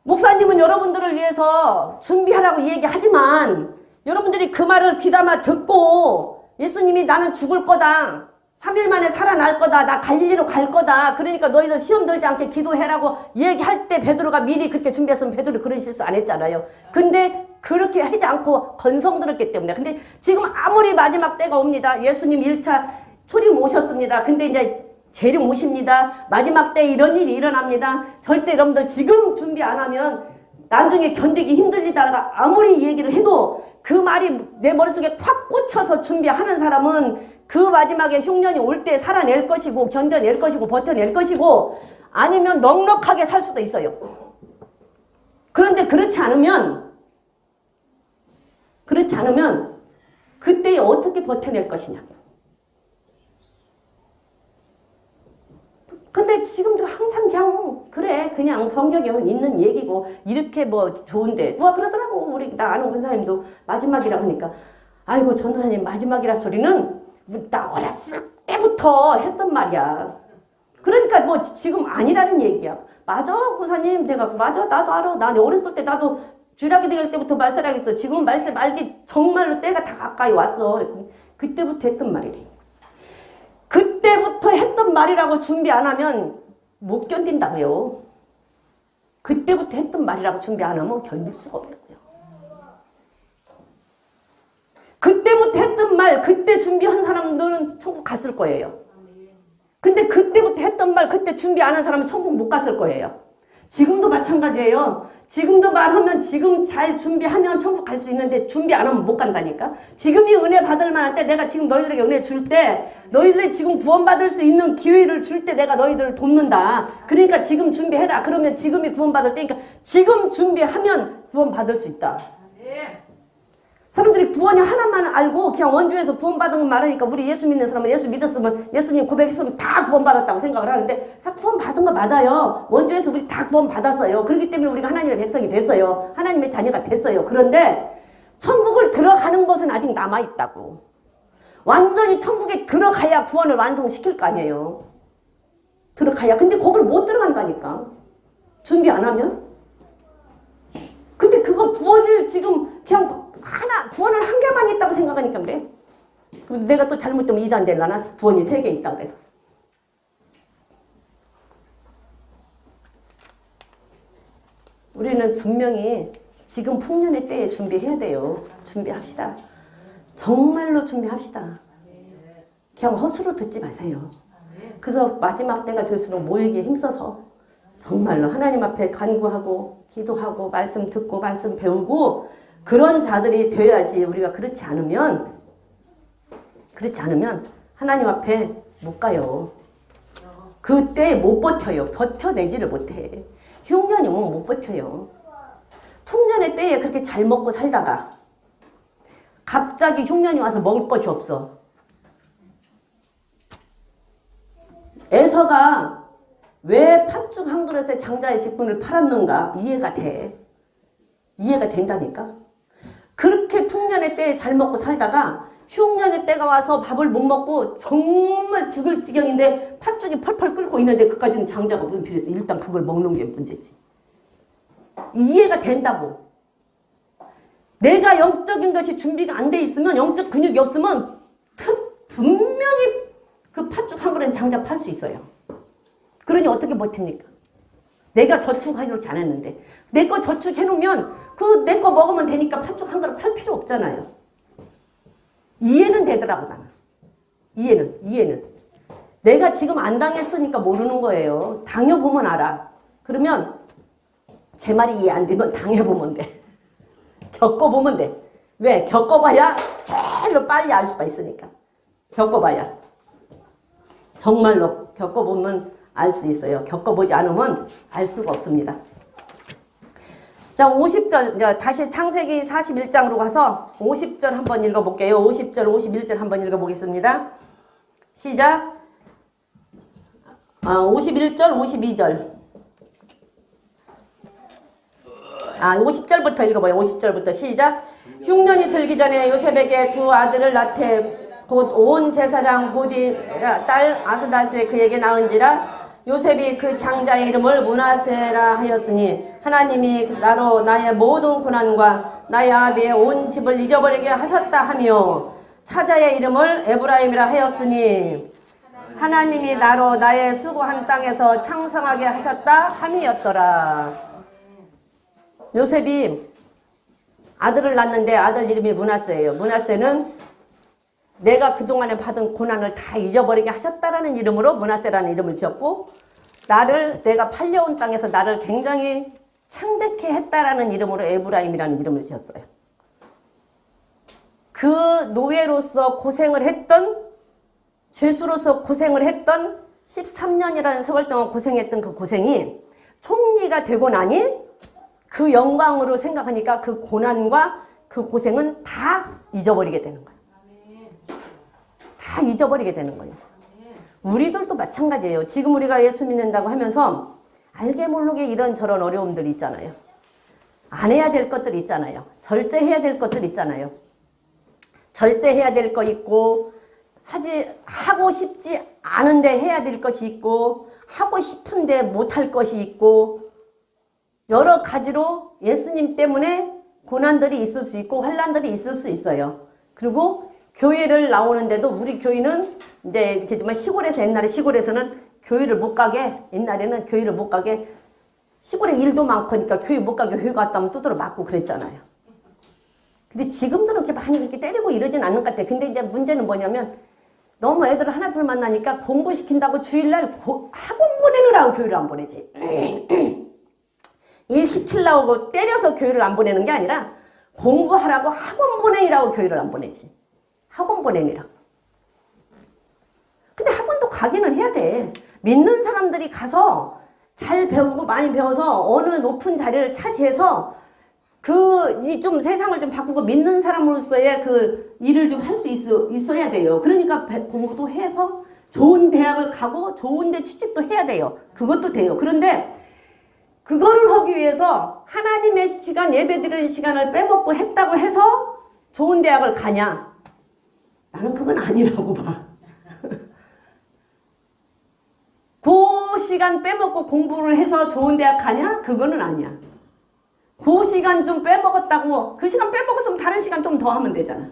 목사님은 여러분들을 위해서 준비하라고 얘기하지만 여러분들이 그 말을 귀담아 듣고 예수님이 나는 죽을 거다. 3일 만에 살아날 거다. 나 갈릴리로 갈 거다. 그러니까 너희들 시험 들지 않게 기도해라고 얘기할 때 베드로가 미리 그렇게 준비했으면 베드로 그런 실수 안 했잖아요. 근데 그렇게 하지 않고 건성 들었기 때문에. 근데 지금 아무리 마지막 때가 옵니다. 예수님 1차 초림 오셨습니다. 근데 이제 재림 오십니다. 마지막 때 이런 일이 일어납니다. 절대 여러분들 지금 준비 안 하면 나중에 견디기 힘들리다가 아무리 얘기를 해도 그 말이 내 머릿속에 팍 꽂혀서 준비하는 사람은 그 마지막에 흉년이 올 때 살아낼 것이고 견뎌낼 것이고 버텨낼 것이고 아니면 넉넉하게 살 수도 있어요. 그런데 그렇지 않으면 그때 어떻게 버텨낼 것이냐고. 근데 지금도 항상 그냥 성경에 있는 얘기고 이렇게 뭐 좋은데 누가 그러더라고. 우리 나 아는 권사님도 마지막이라고 하니까 아이고 전도사님 마지막이라 소리는 나 어렸을 때부터 했던 말이야. 그러니까 뭐 지금 아니라는 얘기야. 맞아 권사님 내가 맞아 나도 알아. 나 어렸을 때 나도 주일학교 다닐 때부터 말살하겠어. 지금은 말살 말기 정말로 때가 다 가까이 왔어. 그때부터 했던 말이래. 그때부터 했던 말이라고 준비 안 하면 못 견딘다고요. 그때부터 했던 말이라고 준비 안 하면 견딜 수가 없다고요. 그때부터 했던 말, 그때 준비한 사람들은 천국 갔을 거예요. 근데 그때부터 했던 말, 그때 준비 안 한 사람은 천국 못 갔을 거예요. 지금도 마찬가지예요. 지금도 말하면 지금 잘 준비하면 천국 갈 수 있는데 준비 안 하면 못 간다니까. 지금이 은혜 받을 만할 때 내가 지금 너희들에게 은혜 줄 때 너희들이 지금 구원받을 수 있는 기회를 줄 때 내가 너희들을 돕는다. 그러니까 지금 준비해라. 그러면 지금이 구원받을 때니까 지금 준비하면 구원받을 수 있다. 사람들이 구원이 하나만 알고 그냥 원주에서 구원받은 건 말하니까 우리 예수 믿는 사람은 예수 믿었으면 예수님 고백했으면 다 구원받았다고 생각을 하는데 다 구원받은 거 맞아요. 원주에서 우리 다 구원받았어요. 그렇기 때문에 우리가 하나님의 백성이 됐어요. 하나님의 자녀가 됐어요. 그런데 천국을 들어가는 것은 아직 남아있다고. 완전히 천국에 들어가야 구원을 완성시킬 거 아니에요. 들어가야. 근데 거길 못 들어간다니까. 준비 안 하면. 근데 그거 구원을 지금 그냥 구원을 한 개만 있다고 생각하니까 그래. 내가 또 잘못되면 이단 될라나 구원이 3개 있다고 그래서. 우리는 분명히 지금 풍년의 때에 준비해야 돼요. 준비합시다. 정말로 준비합시다. 그냥 헛수로 듣지 마세요. 그래서 마지막 때가 될수록 모이기에 힘써서 정말로 하나님 앞에 간구하고 기도하고 말씀 듣고 말씀 배우고 그런 자들이 되어야지. 우리가 그렇지 않으면 하나님 앞에 못 가요. 그때 못 버텨요. 버텨내지를 못해. 흉년이면 못 버텨요. 풍년의 때에 그렇게 잘 먹고 살다가 갑자기 흉년이 와서 먹을 것이 없어. 에서가 왜 팥죽 한 그릇에 장자의 직분을 팔았는가 이해가 돼. 이해가 된다니까. 그렇게 풍년의 때에 잘 먹고 살다가 흉년의 때가 와서 밥을 못 먹고 정말 죽을 지경인데 팥죽이 펄펄 끓고 있는데 그까지는 장자가 무슨 필요했어. 일단 그걸 먹는 게 문제지. 이해가 된다고. 내가 영적인 것이 준비가 안 돼 있으면 영적 근육이 없으면 분명히 그 팥죽 한 그릇에 장자 팔 수 있어요. 그러니 어떻게 버팁니까? 내가 저축하기로 잘했는데 내 거 저축해놓으면 그 내 거 먹으면 되니까 팥죽 한 그릇 살 필요 없잖아요. 이해는 되더라고 나는. 이해는. 내가 지금 안 당했으니까 모르는 거예요. 당해보면 알아. 그러면 제 말이 이해 안 되면 당해보면 돼. 겪어보면 돼. 왜? 겪어봐야 제일로 빨리 알 수가 있으니까. 겪어봐야. 정말로 겪어보면 알 수 있어요. 겪어보지 않으면 알 수가 없습니다. 자, 50절, 다시 창세기 41장으로 가서 50절 한번 읽어볼게요. 50절, 51절 한번 읽어보겠습니다. 시작. 51절, 52절. 50절부터 읽어봐요. 50절부터 시작. 흉년이 들기 전에 요셉에게 두 아들을 낳되 곧 온 제사장 보디라 딸 아스다스에 그에게 낳은지라. 요셉이 그 장자의 이름을 므낫세라 하였으니 하나님이 나로 나의 모든 고난과 나의 아비의 온 집을 잊어버리게 하셨다 하며 차자의 이름을 에브라임이라 하였으니 하나님이 나로 나의 수고한 땅에서 창성하게 하셨다 함이었더라. 요셉이 아들을 낳는데 아들 이름이 므낫세예요. 므낫세는 내가 그동안에 받은 고난을 다 잊어버리게 하셨다라는 이름으로 므낫세라는 이름을 지었고, 내가 팔려온 땅에서 나를 굉장히 창대케 했다라는 이름으로 에브라임이라는 이름을 지었어요. 그 노예로서 고생을 했던, 죄수로서 고생을 했던 13년이라는 세월 동안 고생했던 그 고생이 총리가 되고 나니 그 영광으로 생각하니까 그 고난과 그 고생은 다 잊어버리게 되는 거예요. 다 잊어버리게 되는 거예요. 우리들도 마찬가지예요. 지금 우리가 예수 믿는다고 하면서 알게 모르게 이런저런 어려움들이 있잖아요. 안 해야 될 것들 있잖아요. 절제해야 될 것들 있잖아요. 절제해야 될 거 있고, 하고 싶지 않은데 해야 될 것이 있고, 하고 싶은데 못할 것이 있고, 여러 가지로 예수님 때문에 고난들이 있을 수 있고 환난들이 있을 수 있어요. 그리고 교회를 나오는데도 우리 교회는 이제 이렇게 좀 시골에서, 옛날에 시골에서는 교회를 못 가게, 옛날에는 교회를 못 가게, 시골에 일도 많으니까 교회 못 가게 교회 갔다 오면 두드러 맞고 그랬잖아요. 근데 지금도 그렇게 많이 그렇게 때리고 이러진 않는 것 같아요. 근데 이제 문제는 뭐냐면 너무 애들을 하나 둘 만나니까 공부시킨다고 주일날 학원 보내느라고 교회를 안 보내지. 일 시키려고 때려서 교회를 안 보내는 게 아니라 공부하라고 학원 보내라고 교회를 안 보내지. 학원 보내니라고. 근데 학원도 가기는 해야 돼. 믿는 사람들이 가서 잘 배우고 많이 배워서 어느 높은 자리를 차지해서 좀 세상을 좀 바꾸고 믿는 사람으로서의 그 일을 좀 할 수 있어야 돼요. 그러니까 공부도 해서 좋은 대학을 가고 좋은 데 취직도 해야 돼요. 그것도 돼요. 그런데 그거를 하기 위해서 하나님의 시간, 예배드리는 시간을 빼먹고 했다고 해서 좋은 대학을 가냐? 나는 그건 아니라고 봐. 그 시간 빼먹고 공부를 해서 좋은 대학 가냐? 그거는 아니야. 그 시간 좀 빼먹었다고, 그 시간 빼먹었으면 다른 시간 좀 더 하면 되잖아.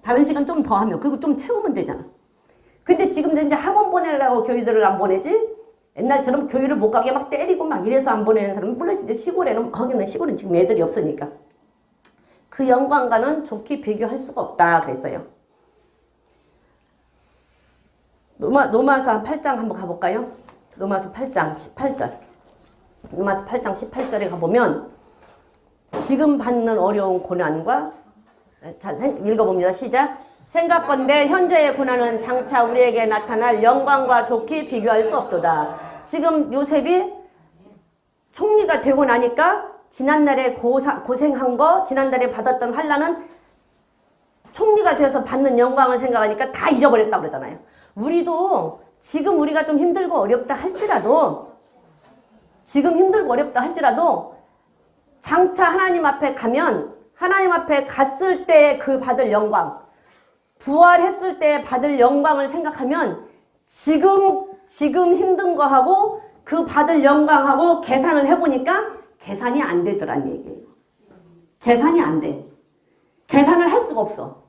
다른 시간 좀 더 하면, 그거 좀 채우면 되잖아. 근데 지금 이제 학원 보내라고 교회들을 안 보내지? 옛날처럼 교회를 못 가게 막 때리고 막 이래서 안 보내는 사람은, 물론 이제 거기는 시골은 지금 애들이 없으니까. 그 영광과는 좋게 비교할 수가 없다 그랬어요. 로마서 8장 한번 가볼까요? 로마서 8장 18절. 로마서 8장 18절에 가보면 지금 받는 어려운 고난과, 자, 읽어봅니다. 시작. 생각건대 현재의 고난은 장차 우리에게 나타날 영광과 좋게 비교할 수 없도다. 지금 요셉이 총리가 되고 나니까 지난날에 고생한 거, 지난달에 받았던 환난은 총리가 되어서 받는 영광을 생각하니까 다 잊어버렸다고 그러잖아요. 우리도 지금 우리가 좀 힘들고 어렵다 할지라도, 장차 하나님 앞에 가면, 하나님 앞에 갔을 때 그 받을 영광, 부활했을 때 받을 영광을 생각하면 지금 힘든 거하고 그 받을 영광하고 계산을 해보니까 계산이 안 되더란 얘기예요. 계산이 안 돼. 계산을 할 수가 없어.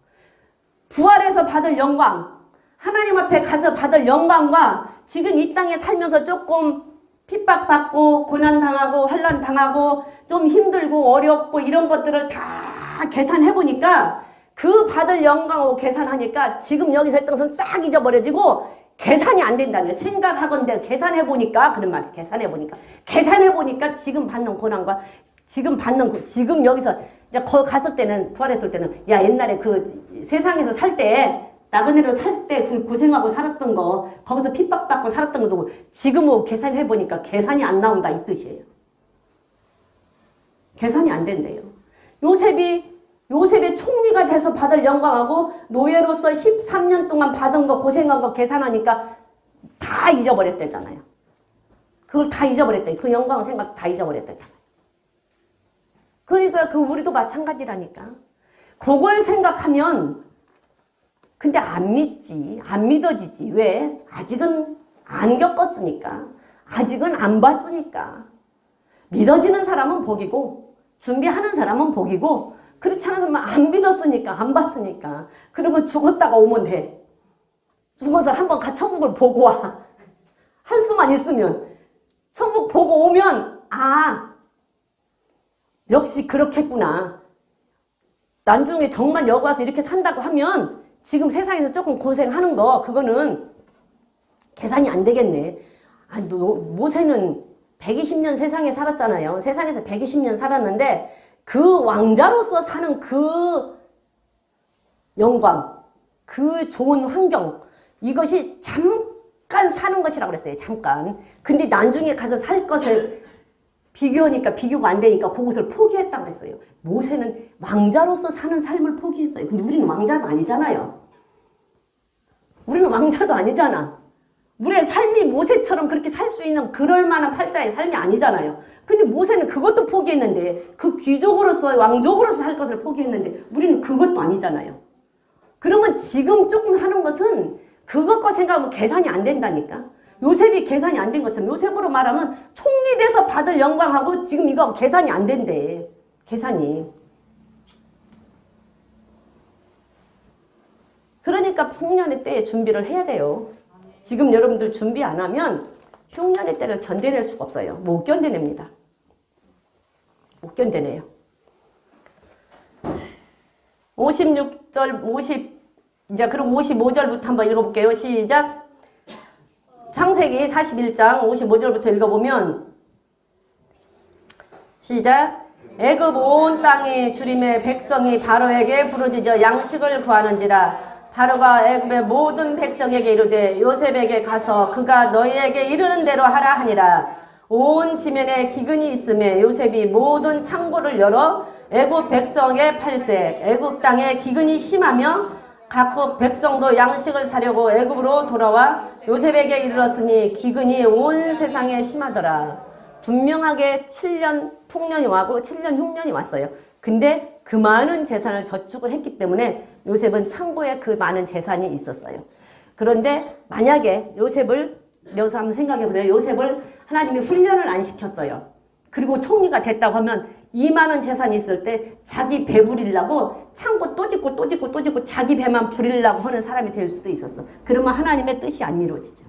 부활해서 받을 영광, 하나님 앞에 가서 받을 영광과 지금 이 땅에 살면서 조금 핍박받고 고난당하고 환난당하고 좀 힘들고 어렵고 이런 것들을 다 계산해보니까 그 받을 영광하고 계산하니까 지금 여기서 했던 것은 싹 잊어버려지고 계산이 안 된다는 거예요. 생각하건대 계산해보니까, 그런 말이에요. 계산해보니까 지금 받는 고난과 지금 여기서 이제 거기 갔을 때는, 부활했을 때는, 야, 옛날에 그 세상에서 살 때 나그네로 살 때 그 고생하고 살았던 거, 거기서 핍박받고 살았던 것도 지금 계산해보니까 계산이 안 나온다 이 뜻이에요. 계산이 안 된대요. 요셉이 총리가 돼서 받을 영광하고 노예로서 13년 동안 받은 거 고생한 거 계산하니까 다 잊어버렸대잖아요. 그걸 다 잊어버렸대. 그 영광 생각 다 잊어버렸대잖아요. 그러니까 우리도 마찬가지라니까. 그걸 생각하면 근데 안 믿지. 안 믿어지지. 왜? 아직은 안 겪었으니까. 아직은 안 봤으니까. 믿어지는 사람은 복이고 준비하는 사람은 복이고 그렇지 않은 사람은 안 믿었으니까 안 봤으니까. 그러면 죽었다가 오면 돼. 죽어서 한번 천국을 보고 와. 할 수만 있으면. 천국 보고 오면 역시 그렇겠구나. 나중에 정말 여기 와서 이렇게 산다고 하면 지금 세상에서 조금 고생하는 거 그거는 계산이 안 되겠네. 모세는 120년 세상에 살았잖아요. 세상에서 120년 살았는데 그 왕자로서 사는 그 영광, 그 좋은 환경 이것이 잠깐 사는 것이라고 그랬어요. 잠깐. 근데 나중에 가서 살 것을 비교하니까 비교가 안 되니까 그것을 포기했다고 했어요. 모세는 왕자로서 사는 삶을 포기했어요. 근데 우리는 왕자도 아니잖아요. 우리는 왕자도 아니잖아. 우리의 삶이 모세처럼 그렇게 살 수 있는 그럴 만한 팔자의 삶이 아니잖아요. 근데 모세는 그것도 포기했는데 그 귀족으로서 왕족으로서 살 것을 포기했는데 우리는 그것도 아니잖아요. 그러면 지금 조금 하는 것은 그것과 생각하면 계산이 안 된다니까. 요셉이 계산이 안 된 것처럼 요셉으로 말하면 총리 돼서 받을 영광하고 지금 이거 계산이 안 된대. 계산이. 그러니까 풍년의 때에 준비를 해야 돼요. 지금 여러분들 준비 안 하면 흉년의 때를 견뎌낼 수가 없어요. 못 견뎌냅니다. 못 견뎌내요. 56절, 이제 그럼 55절부터 한번 읽어볼게요. 시작. 창세기 41장 55절부터 읽어보면 시작. 애굽 온 땅이 주림의 백성이 바로에게 부르짖어 양식을 구하는지라. 바로가 애굽의 모든 백성에게 이르되 요셉에게 가서 그가 너희에게 이르는 대로 하라 하니라. 온 지면에 기근이 있음에 요셉이 모든 창고를 열어 애굽 백성의 팔세 애굽 땅에 기근이 심하며 각국 백성도 양식을 사려고 애굽으로 돌아와 요셉에게 이르렀으니 기근이 온 세상에 심하더라. 분명하게 7년 풍년이 와고 7년 흉년이 왔어요. 근데 그 많은 재산을 저축을 했기 때문에 요셉은 창고에 그 많은 재산이 있었어요. 그런데 만약에 요셉을 여기서 한번 생각해 보세요. 요셉을 하나님이 훈련을 안 시켰어요. 그리고 총리가 됐다고 하면 이 많은 재산이 있을 때 자기 배 부리려고 창고 또 짓고 또 짓고 또 짓고 자기 배만 부리려고 하는 사람이 될 수도 있었어. 그러면 하나님의 뜻이 안 이루어지죠.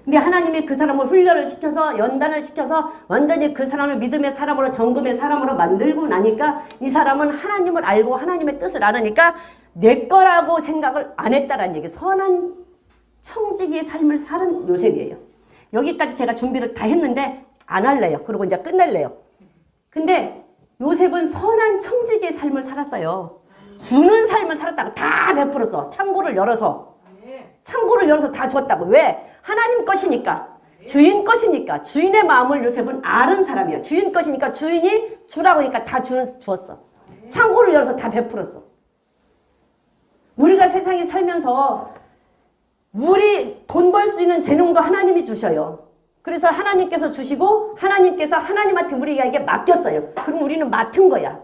근데 하나님이 그 사람을 훈련을 시켜서 연단을 시켜서 완전히 그 사람을 믿음의 사람으로 정금의 사람으로 만들고 나니까 이 사람은 하나님을 알고 하나님의 뜻을 알으니까 내 거라고 생각을 안 했다라는 얘기. 선한 청지기의 삶을 사는 요셉이에요. 여기까지 제가 준비를 다 했는데 안 할래요. 그리고 이제 끝낼래요. 근데 요셉은 선한 청지기의 삶을 살았어요. 주는 삶을 살았다고 다 베풀었어. 창고를 열어서 다 줬다고. 왜? 하나님 것이니까. 주인 것이니까. 주인의 마음을 요셉은 아는 사람이야. 주인 것이니까 주인이 주라고 하니까 다 주었어. 창고를 열어서 다 베풀었어. 우리가 세상에 살면서 우리 돈 벌 수 있는 재능도 하나님이 주셔요. 그래서 하나님께서 주시고 하나님께서 하나님한테 우리에게 맡겼어요. 그럼 우리는 맡은 거야.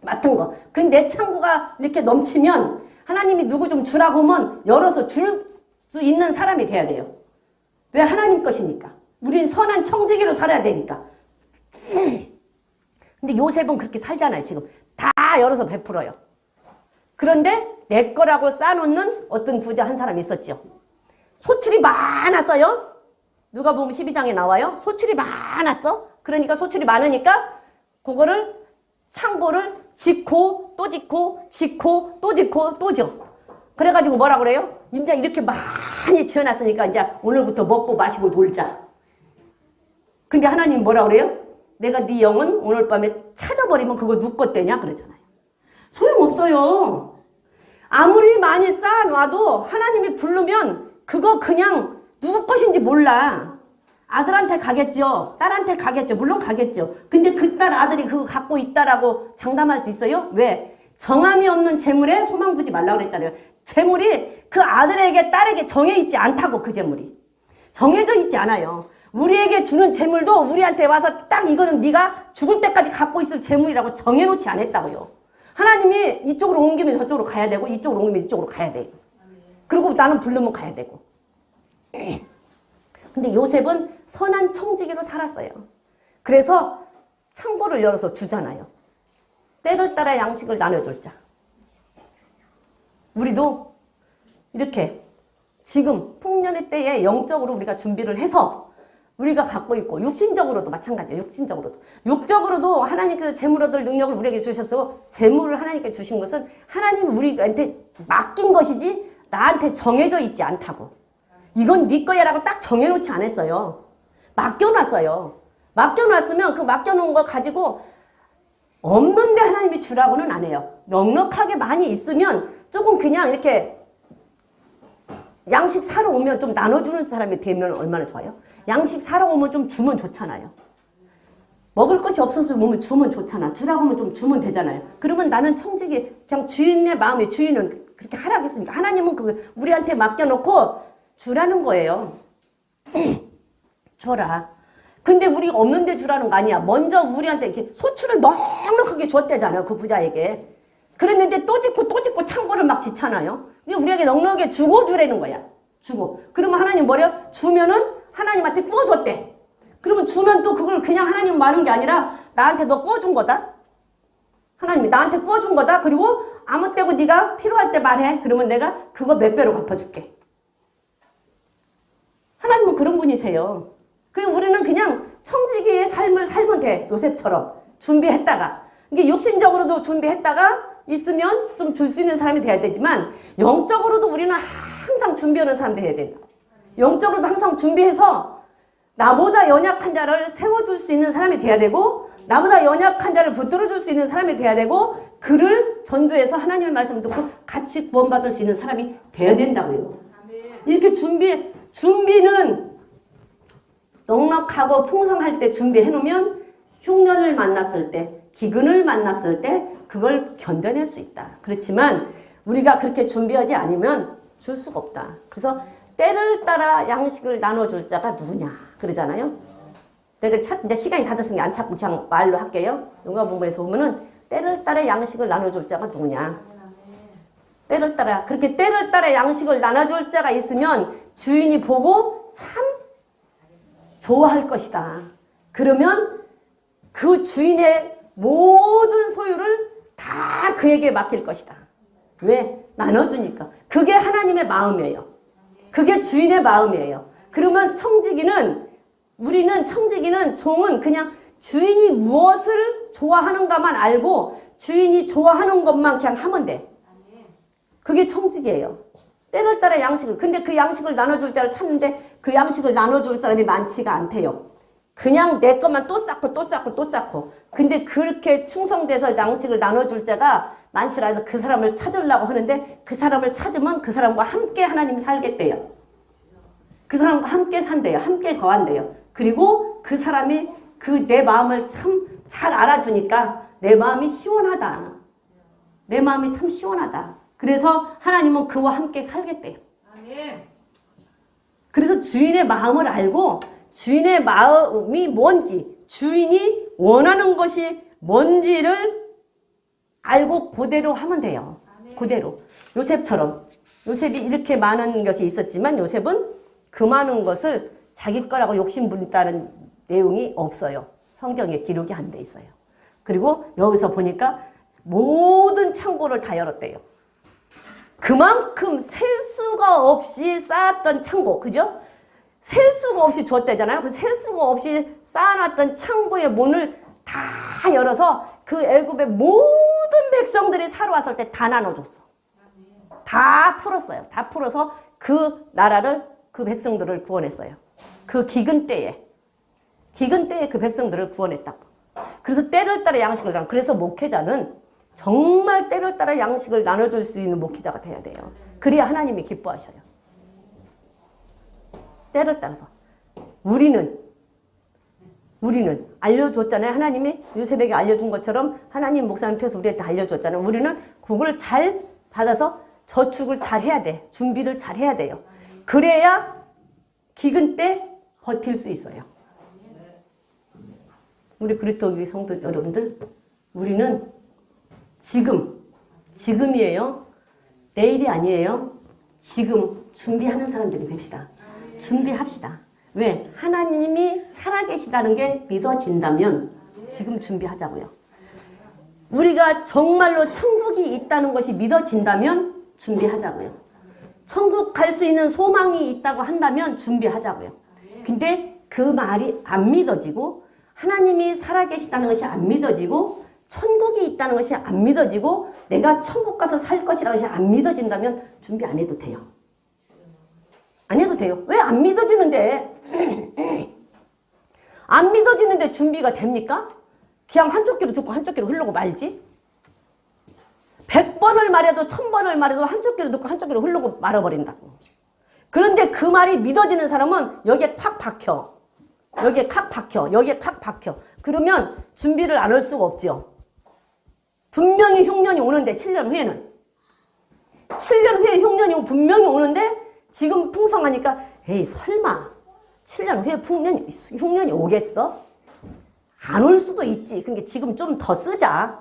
맡은 거. 근데 내 창고가 이렇게 넘치면 하나님이 누구 좀 주라고 하면 열어서 줄 수 있는 사람이 돼야 돼요. 왜? 하나님 것이니까. 우린 선한 청지기로 살아야 되니까. 근데 요셉은 그렇게 살잖아요. 지금 다 열어서 베풀어요. 그런데 내 거라고 쌓아놓는 어떤 부자 한 사람이 있었죠. 소출이 많았어요. 누가 보면 12장에 나와요. 소출이 많았어. 그러니까 소출이 많으니까 그거를 창고를 짓고 또 짓고 짓고 또 짓고 또 지어. 그래가지고 뭐라 그래요? 이제 이렇게 많이 지어놨으니까 이제 오늘부터 먹고 마시고 놀자. 근데 하나님 뭐라 그래요? 내가 네 영은 오늘 밤에 찾아버리면 그거 누구 것 되냐 그러잖아요. 소용없어요. 아무리 많이 쌓아놔도 하나님이 부르면 그거 그냥 누구 것인지 몰라. 아들한테 가겠죠. 딸한테 가겠죠. 물론 가겠죠. 근데 그 딸 아들이 그거 갖고 있다라고 장담할 수 있어요? 왜? 정함이 없는 재물에 소망 두지 말라고 그랬잖아요. 재물이 그 아들에게 딸에게 정해 있지 않다고. 그 재물이 정해져 있지 않아요. 우리에게 주는 재물도 우리한테 와서 딱 이거는 네가 죽을 때까지 갖고 있을 재물이라고 정해놓지 않았다고요. 하나님이 이쪽으로 옮기면 저쪽으로 가야 되고 이쪽으로 옮기면 이쪽으로 가야 돼요. 그리고 나는 부르면 가야 되고. 근데 요셉은 선한 청지기로 살았어요. 그래서 창고를 열어서 주잖아요. 때를 따라 양식을 나눠줄 자. 우리도 이렇게 지금 풍년의 때에 영적으로 우리가 준비를 해서 우리가 갖고 있고 육신적으로도 마찬가지예요. 육적으로도 하나님께서 재물 얻을 능력을 우리에게 주셔서 재물을 하나님께 주신 것은 하나님이 우리한테 맡긴 것이지 나한테 정해져 있지 않다고. 이건 네 거야 라고 딱 정해놓지 않았어요. 맡겨놨어요. 맡겨놨으면 그 맡겨놓은 거 가지고 없는데 하나님이 주라고는 안 해요. 넉넉하게 많이 있으면 조금 그냥 이렇게 양식 사러 오면 좀 나눠주는 사람이 되면 얼마나 좋아요? 양식 사러 오면 좀 주면 좋잖아요. 먹을 것이 없어서 오면 주면 좋잖아. 주라고 하면 좀 주면 되잖아요. 그러면 나는 청지기 그냥 주인의 마음이 주인은 그렇게 하라겠습니까? 하나님은 그 우리한테 맡겨놓고 주라는 거예요. 줘라. 근데 우리가 없는데 주라는 거 아니야. 먼저 우리한테 이렇게 소출을 넉넉하게 줬대잖아요. 그 부자에게. 그랬는데 또 짓고 창고를 막 짓잖아요. 우리에게 넉넉하게 주고 주라는 거야. 주고. 그러면 하나님 뭐래요? 주면은 하나님한테 구워줬대. 그러면 주면 또 그걸 그냥 하나님 많은 게 아니라 나한테 너 구워준 거다. 하나님이 나한테 구워준 거다. 그리고 아무 때고 네가 필요할 때 말해. 그러면 내가 그거 몇 배로 갚아줄게. 하나님은 그런 분이세요. 우리는 그냥 청지기의 삶을 살면 돼. 요셉처럼 준비했다가. 이게 육신적으로도 준비했다가 있으면 좀 줄 수 있는 사람이 돼야 되지만 영적으로도 우리는 항상 준비하는 사람 돼야 된다. 영적으로도 항상 준비해서 나보다 연약한 자를 세워줄 수 있는 사람이 돼야 되고 나보다 연약한 자를 붙들어줄 수 있는 사람이 돼야 되고 그를 전도해서 하나님의 말씀을 듣고 같이 구원받을 수 있는 사람이 돼야 된다고요. 이렇게 준비는 넉넉하고 풍성할 때 준비해놓으면 흉년을 만났을 때 기근을 만났을 때 그걸 견뎌낼 수 있다. 그렇지만 우리가 그렇게 준비하지 않으면 줄 수가 없다. 그래서 때를 따라 양식을 나눠줄 자가 누구냐 그러잖아요. 이제 시간이 다 됐으니까 안 찾고 그냥 말로 할게요. 누가복음에서 보면은 때를 따라 양식을 나눠줄 자가 누구냐. 때를 따라 그렇게 때를 따라 양식을 나눠줄 자가 있으면 주인이 보고 참 좋아할 것이다. 그러면 그 주인의 모든 소유를 다 그에게 맡길 것이다. 왜? 나눠주니까. 그게 하나님의 마음이에요. 그게 주인의 마음이에요. 그러면 우리는 청지기는 종은 그냥 주인이 무엇을 좋아하는가만 알고 주인이 좋아하는 것만 그냥 하면 돼. 그게 청지기예요. 때를 따라 양식을. 근데 그 양식을 나눠줄 자를 찾는데 그 양식을 나눠줄 사람이 많지가 않대요. 그냥 내 것만 또 쌓고. 근데 그렇게 충성돼서 양식을 나눠줄 자가 많지 않아서 그 사람을 찾으려고 하는데 그 사람을 찾으면 그 사람과 함께 하나님이 살겠대요. 그 사람과 함께 산대요. 함께 거한대요. 그리고 그 사람이 내 마음을 참 잘 알아주니까 내 마음이 시원하다. 내 마음이 참 시원하다. 그래서 하나님은 그와 함께 살겠대요. 그래서 주인의 마음을 알고 주인의 마음이 뭔지 주인이 원하는 것이 뭔지를 알고 그대로 하면 돼요. 그대로. 요셉처럼. 요셉이 이렇게 많은 것이 있었지만 요셉은 그 많은 것을 자기 거라고 욕심 부린다는 내용이 없어요. 성경에 기록이 안 돼 있어요. 그리고 여기서 보니까 모든 창고를 다 열었대요. 그만큼 셀 수가 없이 쌓았던 창고, 그죠? 셀 수가 없이 줬대잖아요. 그 셀 수가 없이 쌓아놨던 창고의 문을 다 열어서 그 애굽의 모든 백성들이 살아왔을 때 다 나눠줬어. 다 풀었어요. 다 풀어서 그 나라를, 그 백성들을 구원했어요. 그 기근 때에 그 백성들을 구원했다고. 그래서 때를 따라 양식을 당. 그래서 목회자는 정말 때를 따라 양식을 나눠줄 수 있는 목회자가 돼야 돼요. 그래야 하나님이 기뻐하셔요. 때를 따라서. 우리는 알려줬잖아요. 하나님이 요셉에게 알려준 것처럼 하나님 목사님 통해서 우리한테 알려줬잖아요. 우리는 그걸 잘 받아서 저축을 잘 해야 돼. 준비를 잘 해야 돼요. 그래야 기근 때 버틸 수 있어요. 우리 그리스도 성도 여러분들, 우리는 지금이에요. 내일이 아니에요. 지금 준비하는 사람들이 됩시다. 준비합시다. 왜? 하나님이 살아계시다는 게 믿어진다면 지금 준비하자고요. 우리가 정말로 천국이 있다는 것이 믿어진다면 준비하자고요. 천국 갈 수 있는 소망이 있다고 한다면 준비하자고요. 근데 그 말이 안 믿어지고 하나님이 살아계시다는 것이 안 믿어지고 천국이 있다는 것이 안 믿어지고 내가 천국 가서 살 것이라는 것이 안 믿어진다면 준비 안 해도 돼요. 안 해도 돼요. 왜 안 믿어지는데? 안 믿어지는데 준비가 됩니까? 그냥 한쪽 귀로 듣고 한쪽 귀로 흐르고 말지. 100번을 말해도 1000번을 말해도 한쪽 귀로 듣고 한쪽 귀로 흐르고 말아버린다고. 그런데 그 말이 믿어지는 사람은 여기에 팍 박혀. 여기에 팍 박혀. 여기에 팍 박혀. 그러면 준비를 안 할 수가 없죠. 분명히 흉년이 오는데 7년 후에는. 7년 후에 흉년이 분명히 오는데 지금 풍성하니까 에이 설마 7년 후에 흉년이 오겠어? 안 올 수도 있지. 그러니까 지금 좀 더 쓰자.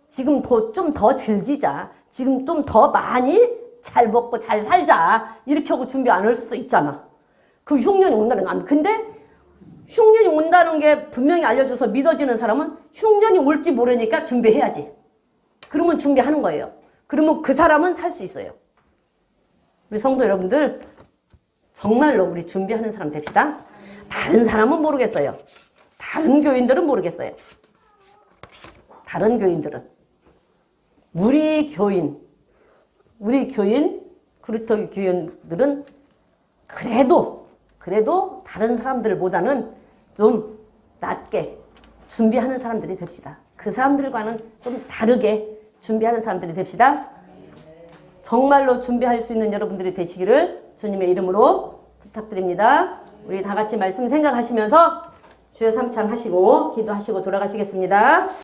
지금 좀 더 즐기자. 지금 좀 더 많이 잘 먹고 잘 살자. 이렇게 하고 준비 안 할 수도 있잖아. 그 흉년이 온다는 거. 근데 흉년이 온다는 게 분명히 알려줘서 믿어지는 사람은 흉년이 올지 모르니까 준비해야지. 그러면 준비하는 거예요. 그러면 그 사람은 살 수 있어요. 우리 성도 여러분들 정말로 우리 준비하는 사람 됩시다. 다른 사람은 모르겠어요. 다른 교인들은 모르겠어요. 다른 교인들은 우리 교인 그리스도 교인들은 그래도 다른 사람들보다는 좀 낮게 준비하는 사람들이 됩시다. 그 사람들과는 좀 다르게 준비하는 사람들이 됩시다. 정말로 준비할 수 있는 여러분들이 되시기를 주님의 이름으로 부탁드립니다. 우리 다 같이 말씀 생각하시면서 주여 삼창 하시고 기도하시고 돌아가시겠습니다.